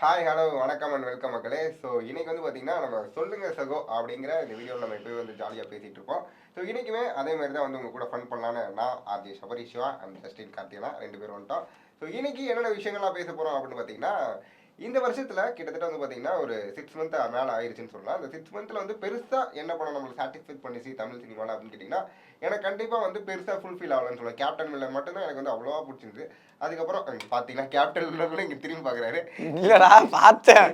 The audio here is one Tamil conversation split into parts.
ஹாய் ஹலோ வணக்கம் அண்ட் வெல்கம் மக்களே. ஸோ இன்னைக்கு வந்து பார்த்தீங்கன்னா நம்ம சொல்லுங்க சகோ அப்படிங்கிற இந்த வீடியோவில் நம்ம எப்போயும் வந்து ஜாலியாக பேசிகிட்டு இருப்போம். ஸோ இன்றைக்குமே அதே மாதிரி தான் வந்து உங்கள் கூட ஃபன் பண்ணலான்னு நான் RJ Sabari Siva and Justin கார்த்திகனா 2 பேரும் வந்துட்டோம். ஸோ இன்னைக்கு என்னென்ன விஷயங்கள்லாம் பேச போகிறோம் அப்படின்னு பார்த்தீங்கன்னா, இந்த வருஷத்தில் கிட்டத்தட்ட வந்து பார்த்தீங்கன்னா ஒரு 6 மந்த் மேலே ஆயிடுச்சுன்னு சொல்லலாம். அந்த 6 மந்த்தில் வந்து பெருசாக என்ன படம் நம்மளுக்கு சாட்டிஸ்ஃபை பண்ணிச்சு தமிழ் சினிமாவில் அப்படின்னு கேட்டிங்கன்னா, எனக்கு கண்டிப்பாக வந்து பெருசாக ஃபுல்ஃபில் ஆகலன்னு சொல்லுவேன். கேப்டன் மில்லர் மட்டும்தான் எனக்கு வந்து அவ்வளோவா பிடிச்சிருந்து. அதுக்கப்புறம் பார்த்தீங்கன்னா கேப்டன் மில்லர் இங்கே திரும்பி பார்க்குறாரு. இல்லடா பார்த்தேன்.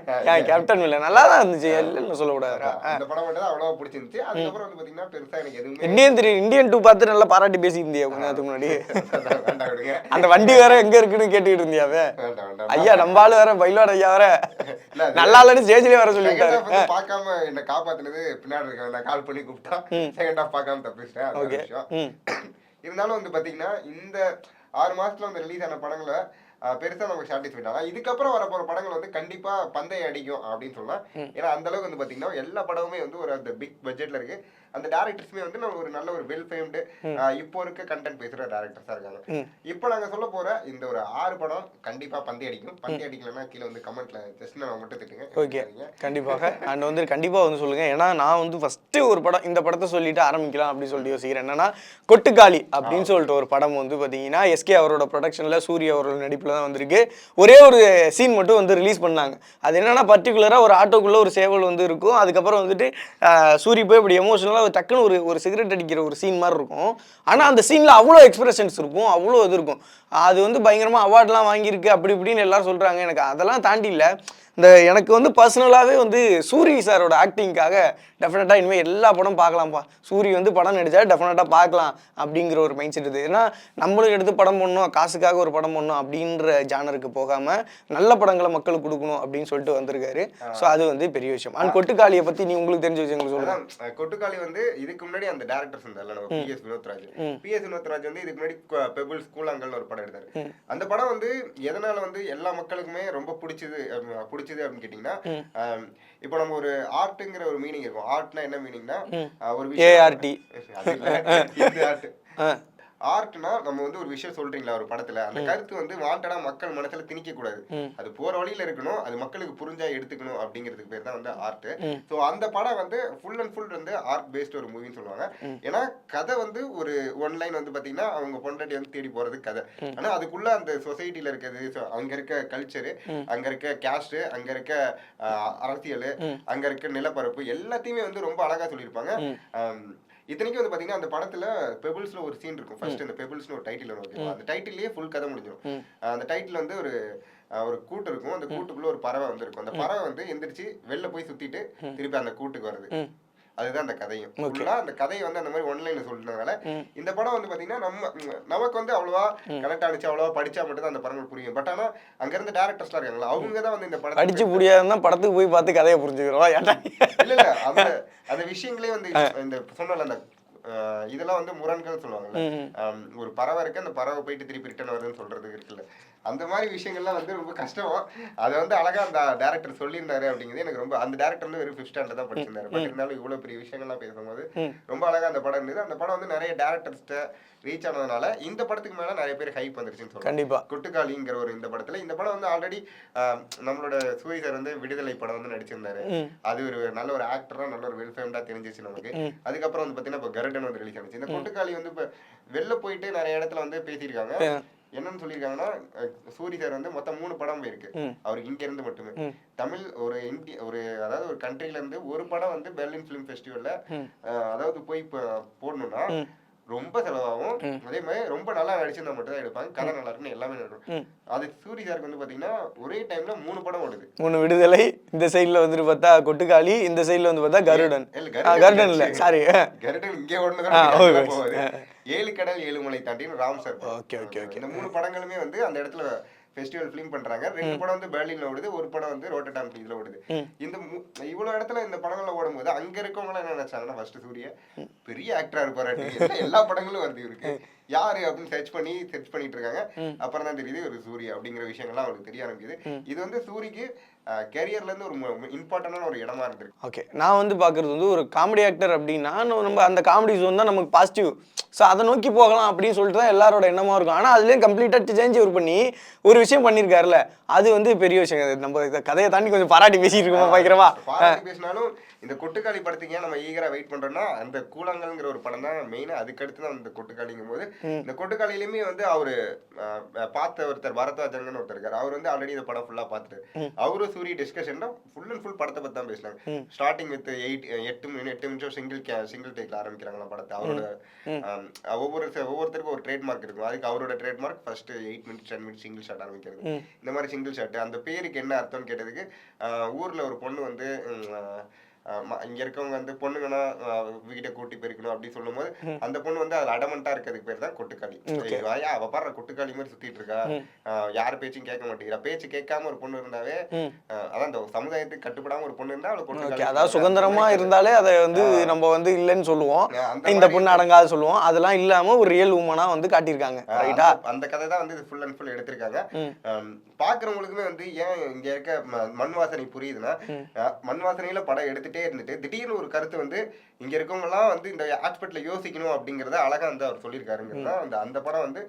கேப்டன் மில்லர் நல்லா தான் இருந்துச்சு, இல்லைன்னு சொல்லக்கூடாது. அந்த படம் மட்டும் தான் அவ்வளோவா பிடிச்சிருந்துச்சு. அதுக்கப்புறம் வந்து பார்த்தீங்கன்னா பெருசாக எனக்கு எதுவுமே இந்தியன் 2 பார்த்து நல்லா பாராட்டி பேசியிருந்தியா கொஞ்ச நேரத்துக்கு முன்னாடி. வேண்டாம் விடுங்க. அந்த வண்டி வேற எங்க இருக்குன்னு கேட்டுக்கிட்டு இருந்தியாவே. வேண்டாம் வேண்டாம். ஐயா நம்ம ஆளு வேற பைலோட ஐயா வேற நல்லா இல்லைன்னு ஸ்டேஜ்லயே வர சொல்லிட்டாரு. பார்க்காம என்ன காப்பாத்தினது பின்னாடி இருக்க நான் கால் பண்ணி கூப்பிட்டா செகண்ட் ஹாஃப் பார்க்காம தப்பிச்சிட்டேன். அது ஒரு விஷயம். இருந்தாலும் வந்து பாத்தீங்கன்னா இந்த 6 மாசத்துல வந்து ரிலீஸ் ஆன படங்களை பெருசா நமக்கு சாட்டிஸ்ஃபைட் ஆகலாம். இதுக்கப்புறம் வரப்போற படங்கள் வந்து கண்டிப்பா பந்தய அடிக்கும் அப்படின்னு சொல்லலாம். ஏன்னா அந்த அளவுக்கு வந்து பாத்தீங்கன்னா எல்லா படமுமே வந்து ஒரு அந்த பிக் பட்ஜெட்ல இருக்கு. அந்த டேரக்டர்ஸுமே வந்து நம்ம ஒரு நல்ல ஒரு வெல் ஃபேம்டு இப்போ இருக்க கண்டென்ட் பேசுற டேரக்டர்ஸா இருக்காங்க. இப்போ நாங்க சொல்ல போற இந்த ஒரு 6 படம் கண்டிப்பா பந்தய அடிக்கும். பந்தய அடிக்கலன்னா கீழே வந்து கமெண்ட்ல ஜஸ்ட் நான் மட்டும் திட்டுங்க. ஓகே, கண்டிப்பாக அண்ட் வந்து கண்டிப்பா வந்து சொல்லுங்க. ஏன்னா நான் வந்து ஃபர்ஸ்ட் ஒரு படம் இந்த படத்தை சொல்லிட்டு ஆரம்பிக்கலாம் அப்படின்னு சொல்லிட்டு யோசிக்கிறேன். என்னன்னா கொட்டுக்காளி அப்படின்னு சொல்லிட்டு ஒரு படம் வந்து பாத்தீங்கன்னா எஸ்கே அவரோட ப்ரொடக்ஷன்ல சூரிய அவரோட நடிப்புல தான் வந்திருக்கு. ஒரே ஒரு சீன் மட்டும் வந்து ரிலீஸ் பண்ணாங்க. அது என்னன்னா பர்டிகுலரா ஒரு ஆட்டோக்குள்ள ஒரு சேவல் வந்து இருக்கும். அதுக்கப்புறம் வந்துட்டு சூரி போய் இப்படி எமோஷனலா டக்குன்னு ஒரு சிகரெட் அடிக்கிற ஒரு சீன் மாதிரி இருக்கும். ஆனா அந்த சீன்ல அவ்வளோ எக்ஸ்பிரஷன்ஸ் இருக்கும், அவ்வளோ இது இருக்கும். அது வந்து பயங்கரமா அவார்ட்லாம் வாங்கியிருக்கு அப்படி இப்படின்னு எல்லாரும் சொல்றாங்க. எனக்கு அதெல்லாம் தாண்டி இல்லை, இந்த எனக்கு வந்து பர்சனலாகவே வந்து சூரி சாரோட ஆக்டிங்காக டெஃபினட்டாக இனிமேல் எல்லா படம் பார்க்கலாம்ப்பா. சூரி வந்து படம் நடித்தா டெஃபினட்டாக பார்க்கலாம் அப்படிங்கிற ஒரு மைண்ட் செட் இது. ஏன்னா நம்மளும் எடுத்து படம் பண்ணணும், காசுக்காக ஒரு படம் பண்ணணும் அப்படின்ற ஜானருக்கு போகாமல் நல்ல படங்களை மக்களுக்கு கொடுக்கணும் அப்படின்னு சொல்லிட்டு வந்திருக்காரு. ஸோ அது வந்து பெரிய விஷயம். அண்ட் கொட்டுக்காளியை பற்றி நீ உங்களுக்கு தெரிஞ்ச விஷயங்கள் சொல்லுங்கள். கொட்டுக்காளி வந்து இதுக்கு முன்னாடி அந்த டேரக்டர்ஸ் இருந்தார்ல நம்ம பிஎஸ் வினோத்ராஜ் வந்து இதுக்கு முன்னாடி பெபிள் ஸ்கூல் அங்கல்னு ஒரு படம் எடுத்தாரு. அந்த படம் வந்து எதனால வந்து எல்லா மக்களுக்குமே ரொம்ப பிடிச்சது அப்படின்னு கேட்டீங்கன்னா, இப்போ நம்ம ஒரு ஆர்ட்ங்கிற ஒரு மீனிங் இருக்கும். ஆர்ட்னா என்ன மீனிங்னா ஒரு ஆர்ட்னா நம்ம வந்து ஒரு விஷயம் சொல்றீங்களா ஒரு படத்துல, அந்த கருத்து வந்து வாண்டடா மக்கள் மனசுல திணிக்க கூடாது. அது போற வழியில இருக்கணும், அது மக்களுக்கு புரிஞ்சா எடுத்துக்கணும் அப்படிங்கிறதுக்கு பேர் தான் வந்து ஆர்ட். சோ அந்த படம் வந்து ஃபுல் அண்ட் ஃபுல் வந்து ஆர்ட் பேஸ்ட் ஒரு மூவின்னு சொல்லுவாங்க. ஏன்னா கதை வந்து ஒரு ஒன் லைன் வந்து பாத்தீங்கன்னா அவங்க பொண்டாட்டி வந்து தேடி போறது கதை. ஆனா அதுக்குள்ள அந்த சொசைட்டில இருக்கிறது, அங்க இருக்க கல்ச்சரு, அங்க இருக்க கேஸ்ட், அங்க இருக்க அரசியல், அங்க இருக்க நிலப்பரப்பு எல்லாத்தையுமே வந்து ரொம்ப அழகா சொல்லியிருப்பாங்க. இத்தனைக்கும் வந்து பாத்தீங்கன்னா அந்த படத்துல பெபிள்ஸ்ல ஒரு சீன் இருக்கும். ஃபர்ஸ்ட் இந்த பெபிள்ஸ்னு ஒரு டைட்டில் வரும். அந்த டைட்டிலேயே ஃபுல் கதை முடிஞ்சிடும். அந்த டைட்டில் வந்து ஒரு கூட்டு இருக்கும். அந்த கூட்டுக்குள்ள ஒரு பறவை வந்து இருக்கும். அந்த பறவை வந்து எந்திரிச்சு வெளில போய் சுத்திட்டு திருப்பி அந்த கூட்டுக்கு வருது. அதுதான் அந்த கதையும். அந்த கதையை வந்து அந்த மாதிரி ஒன்லைன்ல சொல்றதுனால இந்த படம் வந்து பாத்தீங்கன்னா நமக்கு வந்து அவ்வளவா கனெக்ட் ஆனிச்சு, அவ்வளவா படிச்சா மட்டும் தான் அந்த படங்கள் புரியும். பட் ஆனா அங்க இருந்த டேரக்டர்ஸ்லாம் இருக்காங்களா, அவங்க தான் வந்து இந்த படம் படிச்சு முடியாதுன்னா படத்துக்கு போய் பார்த்து கதையை புரிஞ்சுக்கிறோம். இல்ல அந்த விஷயங்களே வந்து இந்த சொன்னல அந்த இதெல்லாம் வந்து முரண்கள் சொல்லுவாங்கல்ல. ஒரு பறவை இருக்கு, அந்த பறவை போயிட்டு திருப்பி ரிட்டர்ன் வருதுன்னு சொல்றது இருக்குல்ல, அந்த மாதிரி விஷயங்கள்லாம் வந்து ரொம்ப கஷ்டம். அதை வந்து அழகா அந்த டேரக்டர் சொல்லியிருந்தாரு அப்படிங்கிறது எனக்கு ரொம்ப, அந்த டேரக்டர் வந்து வெறும் 5th ஸ்டாண்டர்ட் தான் படிச்சிருந்தாரு. பட் இருந்தாலும் இவ்வளவு பெரிய விஷயங்கள்லாம் பேசும்போது ரொம்ப அழகா அந்த படம் இருந்தது. அந்த படம் வந்து நிறைய டேரக்டர்ஸ்ட ரீச் ஆனதுனால இந்த படத்துக்கு மேல நிறைய பேர் ஹைப் வந்துருச்சுன்னு சொல்லுவாங்க. கண்டிப்பா கொட்டுக்காளிங்கிற ஒரு இந்த படத்துல, இந்த படம் வந்து ஆல்ரெடி நம்மளோட சூரி சார் வந்து விடுதலை படம் வந்து நடிச்சிருந்தாரு. அது ஒரு நல்ல ஒரு ஆக்டரா நல்ல ஒரு வெல் ஃபேம்டா தெரிஞ்சிச்சு நமக்கு. அதுக்கப்புறம் வந்து பாத்தீங்கன்னா இப்போ கருடன் வந்து ரிலீஸ் ஆனிச்சு. இந்த கொட்டுக்காளி வந்து இப்ப வெளில போயிட்டு நிறைய இடத்துல வந்து பேசியிருக்காங்க. என்னன்னு சொல்லியிருக்காங்கன்னா, சூரி சார் வந்து மொத்தம் 3 படம் போயிருக்கு அவருக்கு இங்க இருந்து மட்டுமே. தமிழ் ஒரு அதாவது ஒரு கண்ட்ரில இருந்து ஒரு படம் வந்து பெர்லின் பிலிம் ஃபெஸ்டிவல்ல அதாவது போய் போடணும்னா ரொம்ப செலவாகும். அதே மாதிரி ரொம்ப நல்லா நடிச்சிருந்தா மட்டும் தான் எடுப்பாங்க. கதை நல்லா இருக்குன்னு எல்லாமே நடக்கும். அது சூரி சாருக்கு வந்து பாத்தீங்கன்னா ஒரே டைம்ல 3 படம் ஓடுது. 3 விடுதலை, இந்த சைடுல வந்துட்டு பார்த்தா கொட்டுக்காளி, இந்த சைடுல வந்து பார்த்தா கருடன். கருடன் இல்ல சாரி, கருடன் இங்கே ஓடுனது போகுது. 7 கடல் 7 மலை தாண்டின்னு ராம் சார். இந்த 3 படங்களுமே வந்து அந்த இடத்துல ஃபெஸ்டிவல் ஃபிலிம் பண்றாங்க. 2 படம் வந்து பெர்லின்ல ஓடுது, ஒரு படம் வந்து ரோட்டர்டாம் இதுல ஓடுது. இந்த இவ்வளவு இடத்துல இந்த படங்கள்ல ஓடும்போது அங்க இருக்கவங்க என்ன நினைச்சாங்கன்னா, ஃபர்ஸ்ட் சூரிய பெரிய ஆக்டரா இருப்பாரு, எல்லா படங்களும் வருது இருக்கு, யாரு அப்படின்னு சர்ச் பண்ணிட்டு இருக்காங்க. அப்புறம் தான் தெரியுது ஒரு சூரி அப்படிங்கிற விஷயங்கள்லாம் அவங்களுக்கு தெரிய ஆரம்பிக்குது. இது வந்து சூரிக்கு கெரியர்ல இருந்து ஒரு இம்பார்ட்டன்டான ஒரு இடமா இருந்திருக்கு. ஓகே, நான் வந்து பார்க்குறது வந்து ஒரு காமெடி ஆக்டர் அப்படின்னா நம்ம அந்த காமெடி ஜோன் தான் நமக்கு பாசிட்டிவ். ஸோ அதை நோக்கி போகலாம் அப்படின்னு சொல்லிட்டு தான் எல்லாரோட எண்ணமாக இருக்கும். ஆனால் அதுலேயும் கம்ப்ளீட்டாக சேஞ்ச் ஓவர் பண்ணி ஒரு விஷயம் பண்ணியிருக்காருல்ல, அது வந்து பெரிய விஷயம். நம்ம இந்த கதையை தாண்டி கொஞ்சம் பாராட்டி பேசிட்டு இருக்கோமா பயங்கரமா. பாராட்டி பேசினாலும் இந்த கொட்டுக்காளி படத்துக்கு ஏன் நம்ம ஈகரா வெயிட் பண்றோம்னா, அந்த கூழாங்கல்ங்கிற ஒரு படம் தான் மெயினா. அதுக்கடுத்து தான் இந்த கொட்டுக்காளிங்கும் போது, இந்த கொட்டுக்காளியிலுமே வந்து அவரு பார்த்த ஒருத்தர் பரத்வாஜன் ஒருத்தர் இருக்காரு. அவர் வந்து ஆல்ரெடி இந்த படம் ஃபுல்லா பார்த்துட்டு அவரும் சூரிய டிஸ்கஷன்ல ஃபுல் அண்ட் ஃபுல் படத்தை பத்தி தான் பேசினாங்க. ஸ்டார்டிங் வித் 8 நிமிஷம் சிங்கிள் டேக்ல ஆரம்பிக்கிறாங்களா படத்தை. அவரோட ஒவ்வொருத்தருக்கும் ஒரு ட்ரேட்மார்க் இருக்கும். அதுக்கு அவரோட trademark first 8 minutes 10 minutes single shot ஆரம்பிக்கிறது. இந்த மாதிரி சிங்கிள் ஷாட் அந்த பேருக்கு என்ன அர்த்தம்னு கேட்டதுக்கு, ஊர்ல ஒரு பொண்ணு வந்து இங்க இருக்கவங்க வந்து பொண்ணுங்கன்னா வீட்டை கூட்டி போயிருக்கணும் அப்படின்னு சொல்லும் போது அந்த பொண்ணு வந்து அதுல அடமண்டா இருக்கிறதுக்கு பேர் தான் கொட்டுக்காளி. அவ பாரு கொட்டுக்காளி மாதிரி சுத்திட்டு இருக்கா, யார் பேச்சும் கேட்க மாட்டேங்கிறா. பேச்சு கேட்காம ஒரு பொண்ணு இருந்தாவே, அதான் இந்த சமுதாயத்துக்கு கட்டுப்படாம ஒரு பொண்ணு இருந்தா அவளை கொட்டுக்காளி. அதாவது சுதந்திரமா இருந்தாலே அதை வந்து நம்ம வந்து இல்லைன்னு சொல்லுவோம், இந்த பொண்ணு அடங்காத சொல்லுவோம். அதெல்லாம் இல்லாம ஒரு ரியல் உமனா வந்து காட்டியிருக்காங்க. ரைட்டா? அந்த கதை தான் வந்து ஃபுல் அண்ட் ஃபுல் எடுத்திருக்காங்க. பாக்குறவங்களுக்குமே வந்து ஏன் இங்க இருக்க மண் வாசனை புரியுதுன்னா, மண் வாசனையில படம் எடுத்துட்டே இருந்துட்டு திடீர்னு ஒரு கருத்து வந்து இங்க இருக்கவங்க எல்லாம் வந்து இந்த ஆஸ்பெக்ட்ல யோசிக்கணும் அப்படிங்கறத அழகா வந்து அவர் சொல்லியிருக்காருங்கிறது அந்த படம் வந்து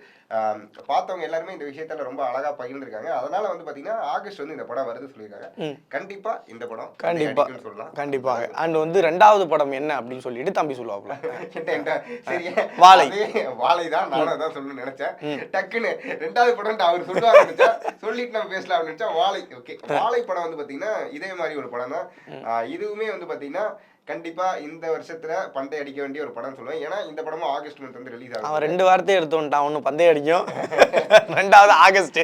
பார்த்தவங்க எல்லாருமே இந்த விஷயத்துல ரொம்ப அழகா பகிர்ந்துருக்காங்க. அதனால வந்து பாத்தீங்கன்னா ஆகஸ்ட் வந்து இந்த படம் வருது சொல்லியிருக்காங்க. கண்டிப்பா இந்த படம் கண்டிப்பா சொல்லலாம். கண்டிப்பாக. அண்ட் வந்து 2வது படம் என்ன அப்படின்னு சொல்லிட்டு தம்பி சொல்லுவாப்ல. சரி, வாழை. வாழைதான் நானும் அதான் சொல்லணும்னு நினைச்சேன். டக்குன்னு 2வது படம் அவர் சொல்லுவாரு நினைச்சா, சொல்லிட்டு நம்ம பேசலாம் நினைச்சா வாழை. ஓகே, வாழை படம் வந்து பாத்தீங்கன்னா இதே மாதிரி ஒரு படம் தான். இதுவுமே வந்து பாத்தீங்கன்னா கண்டிப்பா இந்த வருஷத்துல பந்தய அடிக்க வேண்டிய ஒரு படம் சொல்லுவேன். ஏன்னா இந்த படமும் ஆகஸ்ட் மந்த் வந்து ரிலீஸ் ஆகும். அவன் 2 வார்த்தையை எடுத்து வந்துட்டான். ஒன்னு பந்தய அடிக்கும், 2வது ஆகஸ்ட்.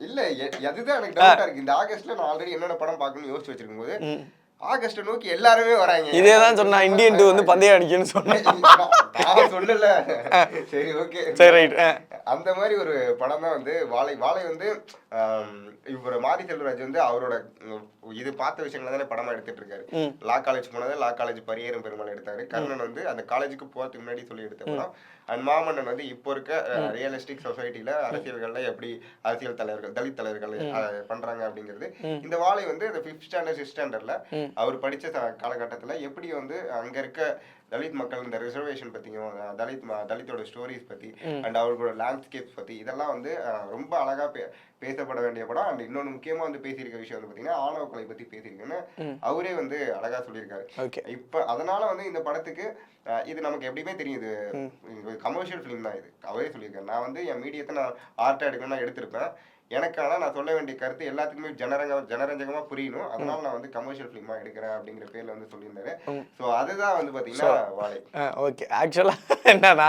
இல்ல அதுதான் எனக்கு டவுட்டா இருக்கு. இந்த ஆகஸ்ட்ல நான் ஆல்ரெடி என்னென்ன படம் பார்க்கணும்னு யோசிச்சு வச்சிருக்கும் போது ஆகஸ்ட் நோக்கி எல்லாருமே வராங்க. இதேதான் சொன்னா இந்தியன் 2 வந்து பந்தய அடிக்கும்னு சொன்னேன். சொல்லல. சரி, ஓகே, சரி, ரைட். அந்த மாதிரி ஒரு படம் தான் வந்து வாழை. வாழை வந்து இவர மாரி செல்வராஜ் வந்து அவரோட இது பார்த்த விஷயங்கள தானே படமா எடுத்துட்டு இருக்காரு. லா காலேஜ் போனது, லா காலேஜ் பரியேறும் பெருமாள் எடுத்தாரு. கர்ணன் வந்து அந்த காலேஜுக்கு போறதுக்கு முன்னாடி சொல்லி எடுத்த படம். அண்ட் மாமன்னன் வந்து இப்போ இருக்க ரியலிஸ்டிக் சொசைட்டில அரசியல்கள்ல எப்படி அரசியல் தலைவர்கள் தலித் தலைவர்கள் பண்றாங்க அப்படிங்கிறது. இந்த வாழை வந்து அந்த 5th ஸ்டாண்டர்ட் 6th ஸ்டாண்டர்ட்ல அவர் படிச்ச காலகட்டத்துல எப்படி வந்து அங்க இருக்க தலித் மக்கள் இந்த ரிசர்வேஷன் பத்தியும் தலித்தோட ஸ்டோரிஸ் பத்தி அண்ட் அவர்களோட லேண்ட்ஸ்கேப்ஸ் பத்தி இதெல்லாம் வந்து ரொம்ப அழகா பேசப்பட வேண்டிய படம். அண்ட் இன்னொன்னு முக்கியமா வந்து பேசியிருக்க விஷயம் வந்து பாத்தீங்கன்னா ஆணவ கொலை பத்தி பேசியிருக்கேன்னு அவரே வந்து அழகா சொல்லியிருக்காரு. இப்ப அதனால வந்து இந்த படத்துக்கு இது நமக்கு எப்படியுமே தெரியுது, கமர்ஷியல் ஃபிலிம் தான் இது. அவரே சொல்லியிருக்காரு, நான் வந்து என் மீடியத்தை நான் ஆர்ட்டா எடுக்கணும்னா எடுத்திருப்பேன். எனக்கு ஆனால் நான் சொல்ல வேண்டிய கருத்து எல்லாத்துக்குமே ஜனரஞ்சகமா புரியணும், அதனால நான் வந்து கமர்ஷியல் ஃபிலிமா எடுக்கிறேன் அப்படிங்கிற பேர்ல வந்து சொல்லியிருந்தாரு. ஸோ அதுதான் வந்து பாத்தீங்கன்னா வாழை. ஓகே, ஆக்சுவலா என்னன்னா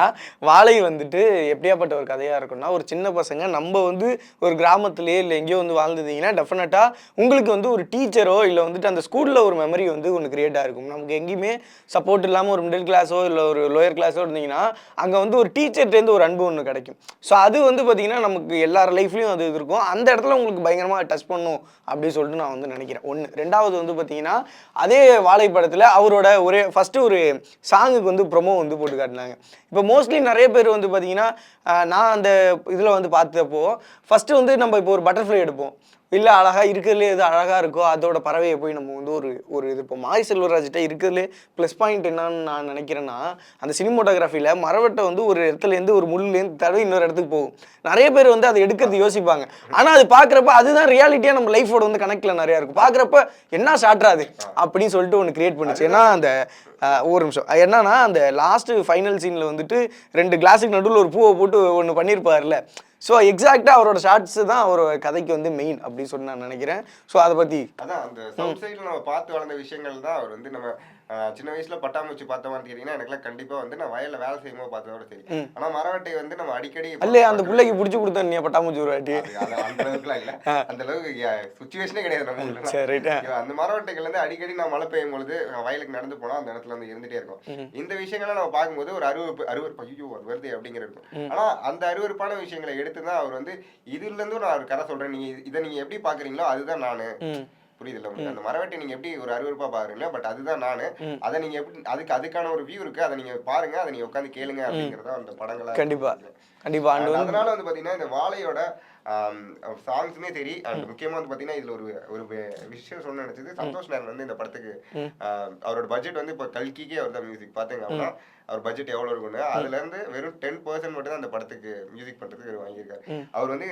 வாழை வந்துட்டு எப்படியாப்பட்ட ஒரு கதையா இருக்கும்னா, ஒரு சின்ன பசங்க நம்ம வந்து ஒரு கிராமத்திலேயே இல்லை எங்கேயோ வந்து வாழ்ந்துட்டீங்கன்னா டெஃபினட்டா உங்களுக்கு வந்து ஒரு டீச்சரோ இல்லை வந்துட்டு அந்த ஸ்கூல்ல ஒரு மெமரி வந்து ஒன்று கிரியேட் ஆயிருக்கும். நமக்கு எங்கேயுமே சப்போர்ட் இல்லாமல் ஒரு மிடில் கிளாஸோ இல்லை ஒரு லோயர் கிளாஸோ இருந்தீங்கன்னா அங்கே வந்து ஒரு டீச்சர்ட்டேருந்து ஒரு அன்பு ஒன்று கிடைக்கும். ஸோ அது வந்து பார்த்தீங்கன்னா நமக்கு எல்லார் லைஃப்லையும் அது இருக்கும். அந்த இடத்துல உங்களுக்கு பயங்கரமாக டச் பண்ணும் அப்படின்னு சொல்லிட்டு நான் வந்து நினைக்கிறேன். 1. 2வது வந்து பார்த்தீங்கன்னா அதே வாழை படத்தில் அவரோட ஃபஸ்ட்டு ஒரு சாங்குக்கு வந்து ப்ரொமோ வந்து போட்டு காட்டினாங்க. இப்போ மோஸ்ட்லி நிறைய பேர் வந்து பார்த்தீங்கன்னா நான் அந்த இதில் வந்து பார்த்தப்போ ஃபஸ்ட்டு வந்து நம்ம இப்போ ஒரு பட்டர்ஃப்ளை எடுப்போம், இல்லை அழகாக இருக்கிறதுலே எது அழகாக இருக்கோ அதோட பறவையை போய் நம்ம வந்து ஒரு இது இப்போ மாரி செல்வராஜ்கிட்ட இருக்கிறதுலே ப்ளஸ் பாயிண்ட் என்னன்னு நான் நினைக்கிறேன்னா, அந்த சினிமோட்டோகிராஃபியில் மரவட்டை வந்து ஒரு இடத்துலேருந்து ஒரு முள்ளுலேருந்து தடவை இன்னொரு இடத்துக்கு போகும். நிறைய பேர் வந்து அதை எடுக்கிறது யோசிப்பாங்க, ஆனால் அது பார்க்குறப்ப அதுதான் ரியாலிட்டியாக நம்ம லைஃபோட வந்து கனெக்டில் நிறையா இருக்கும். பார்க்குறப்ப என்ன ஷார்ட்ராது அப்படின்னு சொல்லிட்டு ஒன்று கிரியேட் பண்ணுச்சு. ஏன்னா அந்த ஒரு நிமிஷம் என்னன்னா அந்த லாஸ்ட்டு ஃபைனல் சீனில் வந்துட்டு 2 கிளாஸுக்கு நடுவில் ஒரு பூவை போட்டு ஒன்று பண்ணியிருப்பார்ல. ஸோ எக்ஸாக்டாக அவரோட ஷார்ட்ஸு தான் அவரோட கதைக்கு வந்து மெயின் அப்படின்னு சொல்லி நான் நினைக்கிறேன். ஸோ அதை பற்றி அதான் அந்த சவுத் சைடில் நம்ம பார்த்து வளர்ந்த விஷயங்கள் தான் அவர் வந்து நம்ம சின்ன வயசுல பட்டாம்பூச்சி பார்த்தோமான்னு கேட்டீங்கன்னா எனக்குலாம் கண்டிப்பா வந்து நான் வயல்ல வேலை செய்யும்போது பார்த்ததோட சரி. ஆனா மரவட்டை வந்து நம்ம அடிக்கடி இல்லையா அந்த பிள்ளைக்கு பிடிச்சி கொடுத்தா நீ பட்டாம்பூச்சி ஒரு வாட்டி அந்த அளவுக்குலாம் இல்ல, அந்த அளவுக்கு சுச்சுவேஷனே கிடையாது நம்ம. அந்த மரவட்டைகள் வந்து அடிக்கடி நான் மழை பெய்யும் பொழுது வயலுக்கு நடந்து போனா அந்த இடத்துல வந்து இருந்துட்டே இருக்கும். இந்த விஷயங்கள்லாம் நம்ம பார்க்கும்போது ஒரு அருவருப்பு ஐயோ அது வருது அப்படிங்கிறது இருக்கும். ஆனா அந்த அருவருப்பான விஷயங்களை எடுத்துதான் அவர் வந்து இதுல இருந்து நான் ஒரு கதை சொல்றேன், நீங்க இதை நீங்க எப்படி பாக்குறீங்களோ அதுதான் நானு புரியுதுல்ல உங்களுக்கு? அந்த மரவெட்டி நீங்க எப்படி ஒரு அருவருப்பா பாக்குறீங்களா, பட் அதுதான் நானு. அதை நீங்க எப்படி அதுக்கான ஒரு வியூ இருக்கு, அதை நீங்க பாருங்க, அதை நீங்க உட்காந்து கேளுங்க அப்படிங்கறத அந்த படங்களா கண்டிப்பா கண்டிப்பா. And அதனால வந்து பாத்தீங்கன்னா இந்த வாழையோட சாங்ஸுமே சரி, அண்ட் முக்கியமா வந்து பாத்தீங்கன்னா இதுல ஒரு ஒரு விஷயம் சொல்ல நினைச்சது, சந்தோஷ் நாராயண் வந்து இந்த படத்துக்கு அவரோட பட்ஜெட் வந்து இப்ப கல்கிக்கே அவர் தான் மியூசிக் பாத்தீங்க அப்படின்னா அவர் பட்ஜெட் எவ்வளவு இருக்குன்னு அதுல இருந்து வெறும் 10% மட்டும் தான் அந்த படத்துக்கு மியூசிக் பண்றதுக்கு வாங்கியிருக்காரு. அவர் வந்து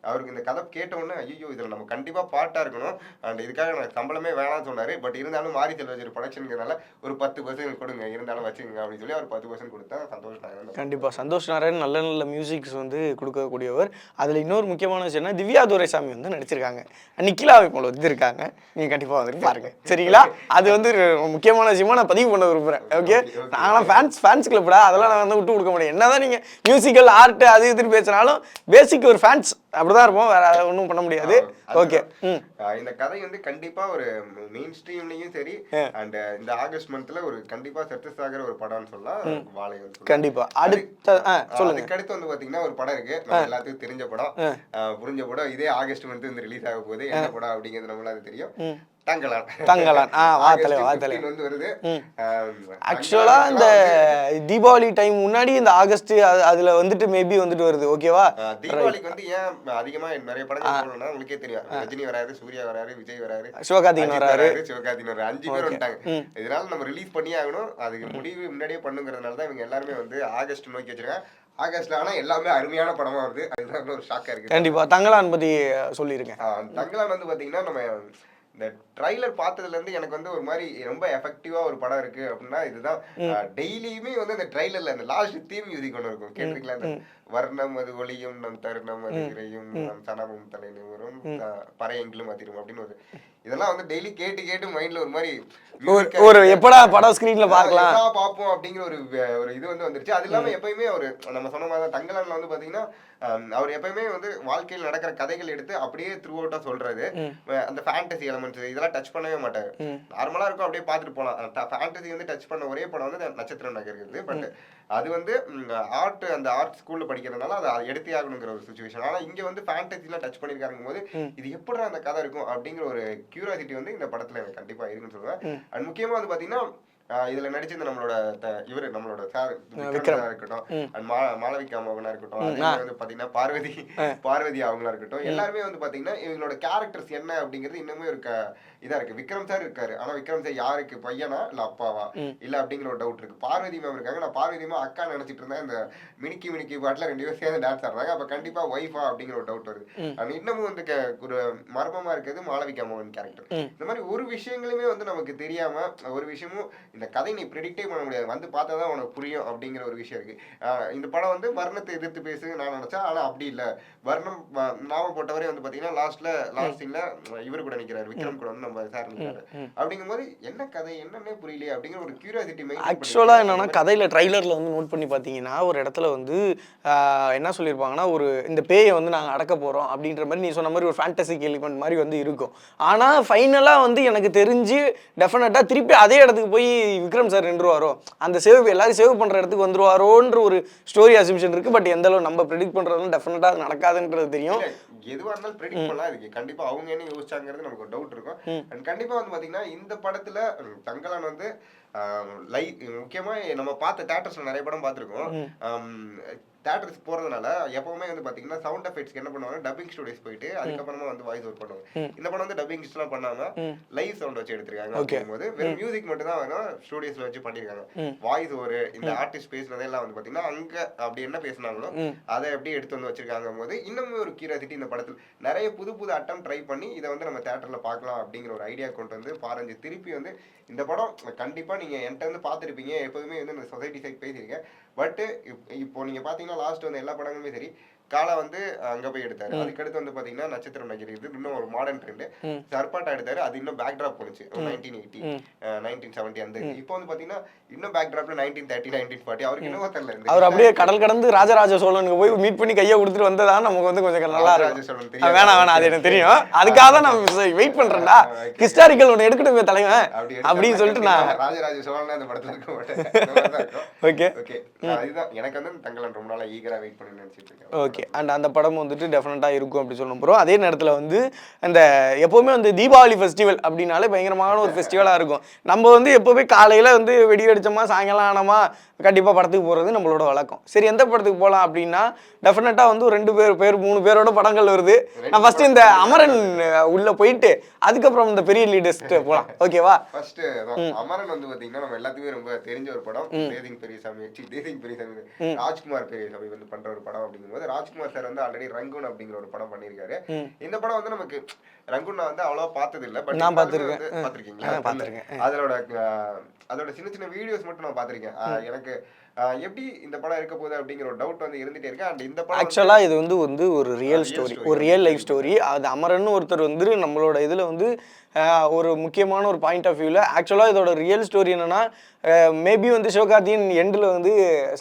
அவருக்கு இந்த கதை கேட்ட உடனே ஐயோ இதுல நம்ம கண்டிப்பா பாட்டா இருக்கணும், அண்ட் இதுக்காக எனக்கு சம்பளமே வேணாம்னு சொன்னாரு. பட் இருந்தாலும் மாரி செல்வராஜ் ப்ரொடக்ஷனுங்கிறதுனால ஒரு 10% கொடுங்க, இருந்தாலும் வச்சுக்கோங்க அப்படின்னு சொல்லி அவர் 10% கொடுத்தா சந்தோஷ் நாராயணன். கண்டிப்பா சந்தோஷ் நாராயண் நல்ல நல்ல மியூசிக்ஸ் வந்து கொடுக்கக்கூடியவர். அதுல இன்னொரு முக்கியமான விஷயம்னா திவ்யா துரைசாமி வந்து நடிச்சிருக்காங்க, நிக்கிலாவை போல வந்து இருக்காங்க. நீங்க கண்டிப்பா வந்துட்டு பாருங்க சரிங்களா? அது வந்து முக்கியமான விஷயமா நான் பதிவு பண்ண விரும்புறேன். ஓகே, நாங்களாம் ஃபேன்ஸ் கிளப்டா, அதெல்லாம் நான் வந்து விட்டு கொடுக்க முடியும். என்னதான் நீங்க மியூசிக்கல் ஆர்ட் அது இதுன்னு பேசினாலும் பேசிக் ஒரு ஃபேன்ஸ் அப்படிதான் இருப்போம், வேற ஒன்றும் பண்ண முடியாது. ஓகே, இந்த கதை வந்து கண்டிப்பா ஒரு மெயின் ஸ்ட்ரீம்லயும் சரி, அண்ட் இந்த ஆகஸ்ட் மந்த்ல ஒரு கண்டிப்பா சக்சஸ் ஆகிற ஒரு படம்னு சொல்லலாம் வாழை. கண்டிப்பா. அடுத்து சொல்லுங்க. அதுக்கடுத்து வந்து பாத்தீங்கன்னா ஒரு படம் இருக்கு, நம்ம எல்லாத்துக்கும் தெரிஞ்ச படம், புரிஞ்ச படம். இதே ஆகஸ்ட் மந்த் வந்து ரிலீஸ் ஆக போகுது. என்ன படம் அப்படிங்கிறது நம்மளால தெரியும், தங்கலான். வந்து வருது. ஆக்சுவலா இந்த தீபாவளி டைம் முன்னாடி இந்த ஆகஸ்ட் அதுல வந்துட்டு மேபி வந்துட்டு வருது. ஓகேவா? தீபாவளிக்கு வந்து ஏன் அதிகமா நிறைய படங்கள் போடணும்னா உங்களுக்கே தெரியும், ரஜினி வராரு, சூர்யா வராரு, விஜய் வராரு, சிவகார்த்திகேயன் வராரு, 5 பேர் வந்துட்டாங்க. இதனால நம்ம ரிலீஸ் பண்ணியே ஆகணும், அதுக்கு முடிவு முன்னாடியே பண்ணுங்கிறதுனால தான் இவங்க எல்லாருமே வந்து ஆகஸ்ட் நோக்கி வச்சிருக்காங்க. ஆகஸ்ட்ல ஆனா எல்லாமே அருமையான படமா வருது, அதுதான் ஒரு ஷாக்கா இருக்கு. கண்டிப்பா. தங்கலான் பத்தி சொல்லிருக்கேன். தங்கலான் வந்து பாத்தீங்கன்னா நம்ம இந்த ட்ரைலர் பார்த்ததுல இருந்து எனக்கு வந்து ஒரு மாதிரி ரொம்ப எஃபெக்டிவா ஒரு படம் இருக்கு அப்படின்னா இதுதான். டெய்லியுமே வந்து அந்த ட்ரைலர்ல அந்த லாஸ்ட் தீம் மியூசிக் ஒன்று இருக்கும், கேட்டிருக்கீங்களா? அந்த வர்ணம் அது ஒளியும் நம் தருணம் அது இறையும் நம் சனமும் தலை நிமிரும் பறையெங்கிலும் அதிரும் அப்படின்னு ஒரு இதெல்லாம் வந்து டெய்லி கேட்டு கேட்டு மைண்ட்ல ஒரு மாதிரி ஒரு எப்படா படம் ஸ்கிரீன்ல பார்க்கலாம் பார்ப்போம் அப்படிங்கிற ஒரு இது வந்து வந்துருச்சு. அது இல்லாம எப்பயுமே ஒரு நம்ம சொன்ன மாதிரி தங்கலான்ல வந்து பாத்தீங்கன்னா அவர் எப்பயுமே வந்து வாழ்க்கையில் நடக்கிற கதைகள் எடுத்து அப்படியே த்ரூ அவுட்டா சொல்றது. அந்த ஃபேண்டசி எலமெண்ட்ஸ் இதெல்லாம் டச் பண்ணவே மாட்டாரு, நார்மலா இருக்கும், அப்படியே பார்த்துட்டு போலாம். ஃபேண்டசி வந்து டச் பண்ண ஒரே படம் வந்து நட்சத்திரம் நகர் இருக்குது. பட் அது வந்து அந்த ஆர்ட் ஸ்கூல்ல படிக்கிறதுனால அதை எடுத்தே ஆகணுங்கிற ஒரு சுச்சுவேஷன். ஆனா இங்க வந்து ஃபேண்டசிலாம் டச் பண்ணிருக்காங்க போது இது எப்படி அந்த கதை இருக்கும் அப்படிங்கிற ஒரு கியூரியாசிட்டி வந்து இந்த படத்துல எனக்கு கண்டிப்பா இருக்குன்னு சொல்லுவேன். அண்ட் முக்கியமா வந்து பாத்தீங்கன்னா இதுல நடிச்சிருந்த நம்மளோட இவரு நம்மளோட சார் விக்ரமனா இருக்கட்டும், அண்ட் மாளவிகா மோகனா இருக்கட்டும், அதே வந்து பாத்தீங்கன்னா பார்வதி அவங்களா இருக்கட்டும், எல்லாருமே வந்து பாத்தீங்கன்னா இவங்களோட கேரக்டர்ஸ் என்ன அப்படிங்கிறது இன்னுமே ஒரு இதா இருக்கு. விக்ரம் சார் இருக்காரு, ஆனா விக்ரம் சார் யாருக்கு பையனா இல்ல அப்பாவா இல்ல அப்படிங்கிற ஒரு டவுட் இருக்கு. பார்வதி மேம் இருக்காங்க, நான் பார்வதி மேம் அக்கா நினைச்சிட்டு இருந்தேன். இந்த மினிக்கி பாட்டுல 2 பேரும் சேர்ந்து டான்ஸ் ஆடுறாங்க, அப்ப கண்டிப்பா ஒய்ஃபா அப்படிங்கிற ஒரு டவுட் வருது. அண்ட் இன்னமும் வந்து ஒரு மர்மமா இருக்கிறது மாளவிகா மோகன் கேரக்டர். இந்த மாதிரி ஒரு விஷயங்களுமே வந்து நமக்கு தெரியாம ஒரு விஷயமும் இந்த கதை நீ ப்ரெடிக்டே பண்ண முடியாது, வந்து பார்த்தா தான் உனக்கு புரியும் அப்படிங்கிற ஒரு விஷயம் இருக்கு. இந்த படம் வந்து வர்ணத்தை எதிர்த்து பேசுன்னு நான் நினைச்சேன், ஆனா அப்படி இல்ல. வர்ணம் நாம போட்டவரே வந்து பாத்தீங்கன்னா லாஸ்ட் சீன்ல இவரு கூட நிக்கிறாரு, விக்ரம் கூட வந்து நம்ம சார் நிக்கிறாரு. அப்படிங்கும்போது என்ன கதை என்னன்னே புரியலையே அப்படிங்கிற ஒரு கியூரியாசிட்டி மைண்ட். ஆக்சுவலா என்னன்னா கதையில ட்ரைலர்ல வந்து நோட் பண்ணி பாத்தீங்கன்னா ஒரு இடத்துல வந்து என்ன சொல்லியிருப்பாங்கன்னா ஒரு இந்த பேயை வந்து நாங்க அடக்க போறோம் அப்படின்ற மாதிரி நீ சொன்ன மாதிரி ஒரு ஃபேண்டசிக் எலிமெண்ட் மாதிரி வந்து இருக்கும். ஆனா ஃபைனலா வந்து எனக்கு தெரிஞ்சு டெஃபினட்டா திருப்பி அதே இடத்துக்கு போய் விக்ரம் சார் நின்றுவாரோ, அந்த எல்லாரும் சேவ் பண்ற இடத்துக்கு வந்துருவாரோன்ற ஒரு ஸ்டோரி அசம்ஷன் இருக்கு. பட் எந்த அளவு நம்ம ப்ரெடிக்ட் பண்றதும் டெஃபினட்டா அது நடக்காதுன்றது தெரியும். எதுவா இருந்தாலும் ப்ரெடிக்ட் பண்ணலாம், இதுக்கு கண்டிப்பா அவங்க என்ன யோசிச்சாங்கிறது நமக்கு ஒரு டவுட் இருக்கும். அண்ட் கண்டிப்பா வந்து பாத்தீங்கன்னா இந்த படத்துல தங்கலான் வந்து முக்கியமா நம்ம பார்த்த தியேட்டர்ஸ்ல நிறைய படம் பார்த்திருக்கோம். தியேட்டர்ஸ் போறதுனால எப்பவுமே வந்து பாத்தீங்கன்னா சவுண்ட் எஃபெக்ட்ஸ்க்கு என்ன பண்ணுவாங்க, டப்பிங் ஸ்டுடியோஸ் போயிட்டு அதுக்கப்புறமா வந்து வாய்ஸ் ஓவர் பண்ணுவாங்க. இந்த படம் வந்து டப்பிங் எல்லாம் பண்ணாம லைவ் சவுண்ட் வச்சு எடுத்திருக்காங்க. அப்படிங்கும்போது வெறும் மியூசிக் மட்டும் தான் வேணும், ஸ்டுடியோஸ்ல வச்சு பண்ணிருக்காங்க. வாய்ஸ் ஓவர் இந்த ஆர்டிஸ்ட் பேசுனதெல்லாம் வந்து பாத்தீங்கன்னா அங்க அப்படி என்ன பேசினாங்களோ அதை எப்படி எடுத்து வந்து வச்சிருக்காங்க போது இன்னமும் ஒரு கியூரியாசிட்டி இந்த படத்துல நிறைய புது அட்டம் ட்ரை பண்ணி இதை வந்து நம்ம தியேட்டர்ல பார்க்கலாம் அப்படிங்கிற ஒரு ஐடியா கொண்டு வந்து பாரஞ்சு திருப்பி வந்து இந்த படம் கண்டிப்பா நீங்க என்கிட்ட வந்து பார்த்துருப்பீங்க, எப்போதுமே வந்து இந்த சொசைட்டி சைட் பேசியிருக்கேன். பட் இப்போ நீங்க பாத்தீங்கன்னா லாஸ்ட் வந்து எல்லா படங்களுமே சரி காலா வந்து அங்க போய் எடுத்தாரு. அதுக்கடுத்து வந்து பாத்தீங்கன்னா நட்சத்திரம் நகர் இது இன்னும் ஒரு மாடர்ன் ட்ரெண்ட். சர்பாட்டா எடுத்தாரு, அது இன்னும் பேக் டிராப் போனுச்சு 1980 1970 அந்த. இப்போ வந்து பாத்தீங்கன்னா இன்னும் பேக் டிராப்ல 1930 1940 அவருக்கு இன்னும் தெரியல. அவர் அப்படியே கடல் கடந்து ராஜராஜ சோழனுக்கு போய் மீட் பண்ணி கையை கொடுத்துட்டு வந்ததா நமக்கு வந்து கொஞ்சம் நல்லா இருக்கும். வேணாம் அது எனக்கு தெரியும், அதுக்காக தான் நான் வெயிட் பண்றேன்டா. ஹிஸ்டாரிக்கல் ஒன்று எடுக்கணுமே தலைவன் அப்படின்னு சொல்லிட்டு நான் ராஜராஜ சோழன் அந்த படத்துல இருக்க மாட்டேன். ஓகே ஓகே, அதுதான் எனக்கு வந்து தங்கலான் ரொம்ப நாளா ஈகரா வெயிட் பண்ணி நினைச்சிட்டு இருக்கேன். ஓகே. ஓகே. அண்ட் அந்த படம் வந்துட்டு டெஃபினட்டாக இருக்கும் அப்படி சொல்ல போகிறோம். அதே நேரத்தில் வந்து அந்த எப்போவுமே வந்து தீபாவளி ஃபெஸ்டிவல் அப்படின்னாலே பயங்கரமான ஒரு ஃபெஸ்டிவலாக இருக்கும். நம்ம வந்து எப்போவுமே காலையில் வந்து வெடி அடித்தோமா, சாயங்காலம் ஆனோமா கண்டிப்பாக படத்துக்கு போகிறது நம்மளோட வழக்கம். சரி, எந்த படத்துக்கு போகலாம் அப்படின்னா டெஃபினட்டாக வந்து 2 பேர் 3 பேரோட படங்கள் வருது. நான் ஃபஸ்ட்டு இந்த அமரன் உள்ளே போயிட்டு அதுக்கப்புறம் இந்த பெரிய லீடர்ஸ்ட்டு போகலாம். ஓகேவா? ஃபர்ஸ்ட் அமரன் வந்து பார்த்தீங்கன்னா நம்ம எல்லாத்துக்குமே ரொம்ப தெரிஞ்ச ஒரு படம். தேசிங் பெரியசாமி ராஜ்குமார் பெரியசாமி வந்து பண்ற ஒரு படம் அப்படிங்கும்போது ராஜ்குமார் சார் வந்து ஆல்ரெடி ரங்கூன் அப்படிங்கிற ஒரு படம் பண்ணியிருக்காரு. இந்த படம் வந்து நமக்கு ரங்கூன் வந்து அவ்வளவா பார்த்தது இல்லை. பட் நான் பார்த்துருக்கேன். பார்த்துருக்கீங்களா? அதோட சின்ன சின்ன வீடியோஸ் மட்டும் நான் பார்த்துருக்கேன். எனக்கு எப்படி இந்த படம் இருக்க போகுது அப்படிங்கிற ஒரு டவுட் வந்து இருந்துட்டே இருக்கு. அண்ட் இந்த படம் ஆக்சுவலாக இது வந்து ஒரு ரியல் ஸ்டோரி, ஒரு ரியல் லைஃப் ஸ்டோரி. அது அமரன் ஒருத்தர் வந்து நம்மளோட இதில் வந்து ஒரு முக்கியமான ஒரு பாயிண்ட் ஆஃப் வியூவில் ஆக்சுவலாக இதோட ரியல் ஸ்டோரி என்னன்னா மேபி வந்து சிவகார்த்தியின் எண்டில் வந்து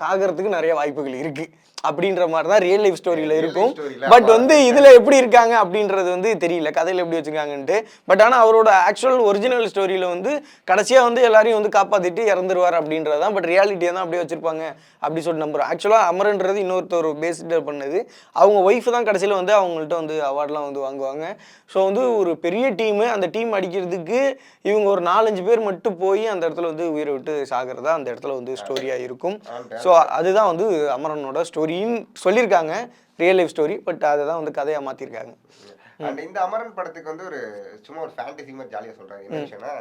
சாகிறதுக்கு நிறைய வாய்ப்புகள் இருக்குது அப்படின்ற மாதிரி தான் ரியல் லைஃப் ஸ்டோரியில் இருக்கும். பட் வந்து இதில் எப்படி இருக்காங்க அப்படின்றது வந்து தெரியல, கதையில் எப்படி வச்சுருக்காங்கன்ட்டு. பட் ஆனால் அவரோட ஆக்சுவல் ஒரிஜினல் ஸ்டோரியில் வந்து கடைசியாக வந்து எல்லாரையும் வந்து காப்பாற்றிட்டு இறந்துருவார் அப்படின்றது தான். பட் ரியாலிட்டியை தான் அப்படியே வச்சுருப்பாங்க அப்படி சொல்லிட்டு நம்புகிறோம். ஆக்சுவலாக அமரன்றது இன்னொருத்தர் பேஸ்டு பண்ணது. அவங்க ஒய்ஃப் தான் கடைசியில் வந்து அவங்கள்ட்ட வந்து அவார்ட்லாம் வந்து வாங்குவாங்க. ஸோ வந்து ஒரு பெரிய டீமு, அந்த டீம் அடிக்கிறதுக்கு இவங்க ஒரு 4-5 பேர் மட்டும் போய் அந்த இடத்துல வந்து உயிரை விட்டு சாகிறதா அந்த இடத்துல வந்து ஸ்டோரியாக இருக்கும். ஸோ அதுதான் வந்து அமரனோட ஸ்டோரின்னு சொல்லியிருக்காங்க, ரியல் லைஃப் ஸ்டோரி. பட் அதை தான் வந்து கதையாக மாற்றிருக்காங்க. அண்ட் இந்த அமரன் படத்துக்கு வந்து ஒரு சும்மா ஒரு ஃபேண்டசி மாதிரி ஜாலியாக சொல்கிறாங்க. என்ன விஷயம்னா,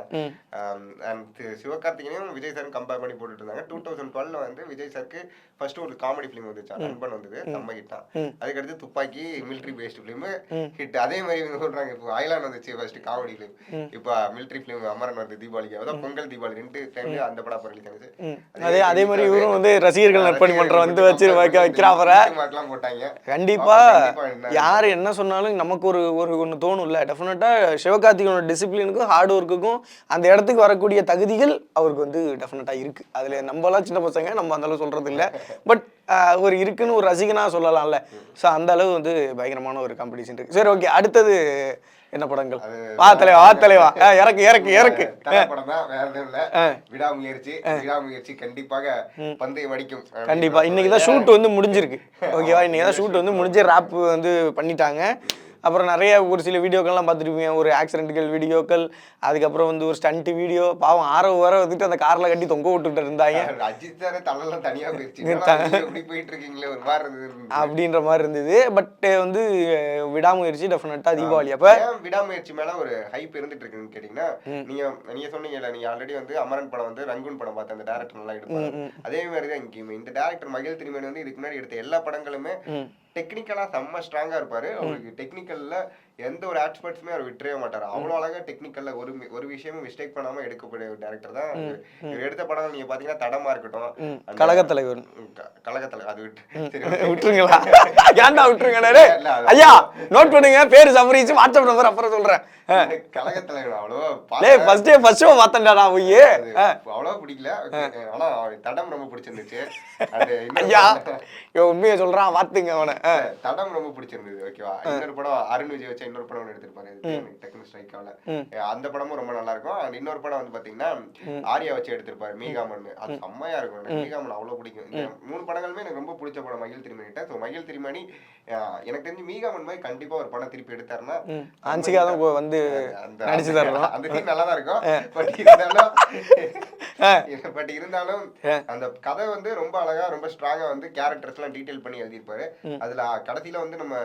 சிவகார்த்திகேயனும் விஜய் சாரும் கம்பேர் பண்ணி போட்டுட்டு இருந்தாங்க. 2012 வந்து விஜய் சாருக்கு ஃபர்ஸ்ட் ஒரு காமெடி ஃபிலிம் வந்துச்சு, நண்பன் வந்தது, செம்ம ஹிட்டா. அதுக்கடுத்து துப்பாக்கி மிலிட்ரி பேஸ்டு ஃபிலிம் ஹிட். அதே மாதிரி இவங்க சொல்றாங்க இப்போ அயலான் வந்துச்சு ஃபர்ஸ்ட் காமெடி ஃபிலிம், இப்போ மிலிட்ரி ஃபிலிம் அமரன் வந்து தீபாவளிக்கு, அதாவது பொங்கல் தீபாவளி 2 டைம்ல அந்த படம் ரிலீஸ் ஆனிச்சு. அதே மாதிரி இவரும் வந்து ரசிகர்கள் நற்பணி மன்றம் வந்து வச்சு வைக்கிறாங்க போட்டாங்க. கண்டிப்பா யார் என்ன சொன்னாலும் நமக்கு ஒன்று தோணும்ல. டெஃபினட்டாக சிவகார்த்திகேயனோட டிசிப்ளினுக்கும் ஹார்ட் ஒர்க்குக்கும் அந்த இடத்துக்கு வரக்கூடிய தகுதிகள் அவருக்கு வந்து டெஃபினட்டாக இருக்குது. அதில் நம்மளாம் சின்ன பசங்க, நம்ம அந்த அளவு சொல்கிறது இல்லை. பட் ஒரு இருக்குன்னு ஒரு ரசிகனாக சொல்லலாம்ல. ஸோ அந்த அளவு வந்து பயங்கரமான ஒரு காம்படிஷன் இருக்குது. சரி, ஓகே. அடுத்தது என்ன படங்கள்? வாத்தலைவா இறக்கு படம் தான், வேற எதுவும் இல்லை. விடாமுயற்சி கண்டிப்பாக பந்தயம் அடிக்கும். கண்டிப்பா இன்னைக்கு தான் ஷூட் வந்து முடிஞ்சிருக்கு. ஓகேவா? இன்னைக்கு தான் ஷூட் வந்து முடிஞ்சு ரேப் வந்து பண்ணிட்டாங்க. அப்புறம் நிறைய ஒரு சில வீடியோக்கள்லாம் பார்த்துருப்பீங்க, ஒரு ஆக்சிடென்ட்டுகள் வீடியோக்கள், அதுக்கப்புறம் வந்து ஒரு ஸ்டண்ட் வீடியோ. பாவம் ஆரவு வர வந்துட்டு அந்த காரில் கட்டி தொங்க விட்டுட்டு இருந்தாங்க. அஜித் சார் தலைலாம் தனியாக போயிட்டு இருக்கீங்களே ஒரு மாதிரி இருந்தது அப்படின்ற மாதிரி இருந்தது. பட் வந்து விடாமுயற்சி டெஃபினட்டாக தீபாவளி அப்போ விடாமுயற்சி மேலே ஒரு ஹைப் இருந்துட்டு இருக்குன்னு கேட்டிங்கன்னா, நீங்கள் சொன்னீங்கல்ல, நீங்கள் ஆல்ரெடி வந்து அமரன் படம் வந்து ரங்கூன் படம் பார்த்து அந்த டேரக்டர் நல்லா எடுப்பாங்க. அதே மாதிரி தான் இங்கேயுமே இந்த டேரக்டர் மகிழ் திருமேனி வந்து இதுக்கு முன்னாடி எடுத்த எல்லா படங்களுமே டெக்னிக்கலா செம்ம ஸ்ட்ராங்கா இருப்பாரு. அவருக்கு டெக்னிக்கல்ல எந்த ஒரு எக்ஸ்பர்ட்ஸுமே அவர் விட்டுறவே மாட்டாரு. அவ்வளோ அழகா டெக்னிக்கல்ல ஒரு விஷயமும் மிஸ்டேக் பண்ணாம எடுக்கக்கூடிய ஒரு டேரக்டர் தான். இவர் எடுத்த படங்கள் நீங்க பாத்தீங்கன்னா தடமா இருக்கட்டும், கழகத்தலைவர் அது விட்டுருங்களா? ஏன்டா விட்டுருங்க ஐயா, நோட் பண்ணுங்க, பேரு சபரிச்சு வாட்ஸ்அப் நம்பர் அப்புறம் சொல்றேன். கழகத்தலைவர் அவ்வளோ ஃபர்ஸ்ட் பார்த்தேன்டா போய் அவ்வளோ பிடிக்கல. ஆனா தடம் ரொம்ப பிடிச்சிருந்துச்சு. ஐயா உண்மையை சொல்றான், வாத்துங்க அவனை. தடம் ரொம்ப பிடிச்சிருந்தது. ஓகேவா? இன்னொரு படம் அருண் விஜய் வச்ச இன்னொரு படம் எடுத்திருப்பாரு, டெக்னிக் ஸ்ட்ரைக் ஆகல. அந்த படமும் ரொம்ப நல்லா இருக்கும். அண்ட் இன்னொரு படம் வந்து பாத்தீங்கன்னா ஆர்யா வச்சு எடுத்திருப்பாரு, மீகாமன். அது செம்மையா இருக்கும். எனக்கு மீகாமன் அவ்வளவு பிடிக்கும். இந்த 3 படங்களுமே எனக்கு ரொம்ப பிடிச்ச படம் மகிழ் திருமணிட்ட. ஸோ மகிழ் திருமணி எனக்கு தெரிஞ்சு மீகாமன் மாதிரி கண்டிப்பா ஒரு படம் திருப்பி எடுத்தாருன்னா வந்து நடிச்சு தரலாம். அந்த சீன் நல்லா தான் இருக்கும். பட் இருந்தாலும் அந்த கதை வந்து ரொம்ப அழகா ரொம்ப ஸ்ட்ராங்கா வந்து கேரக்டர்ஸ் எல்லாம் டீடைல் பண்ணி எழுதியிருப்பாரு. அதுல கடைசியில வந்து நம்ம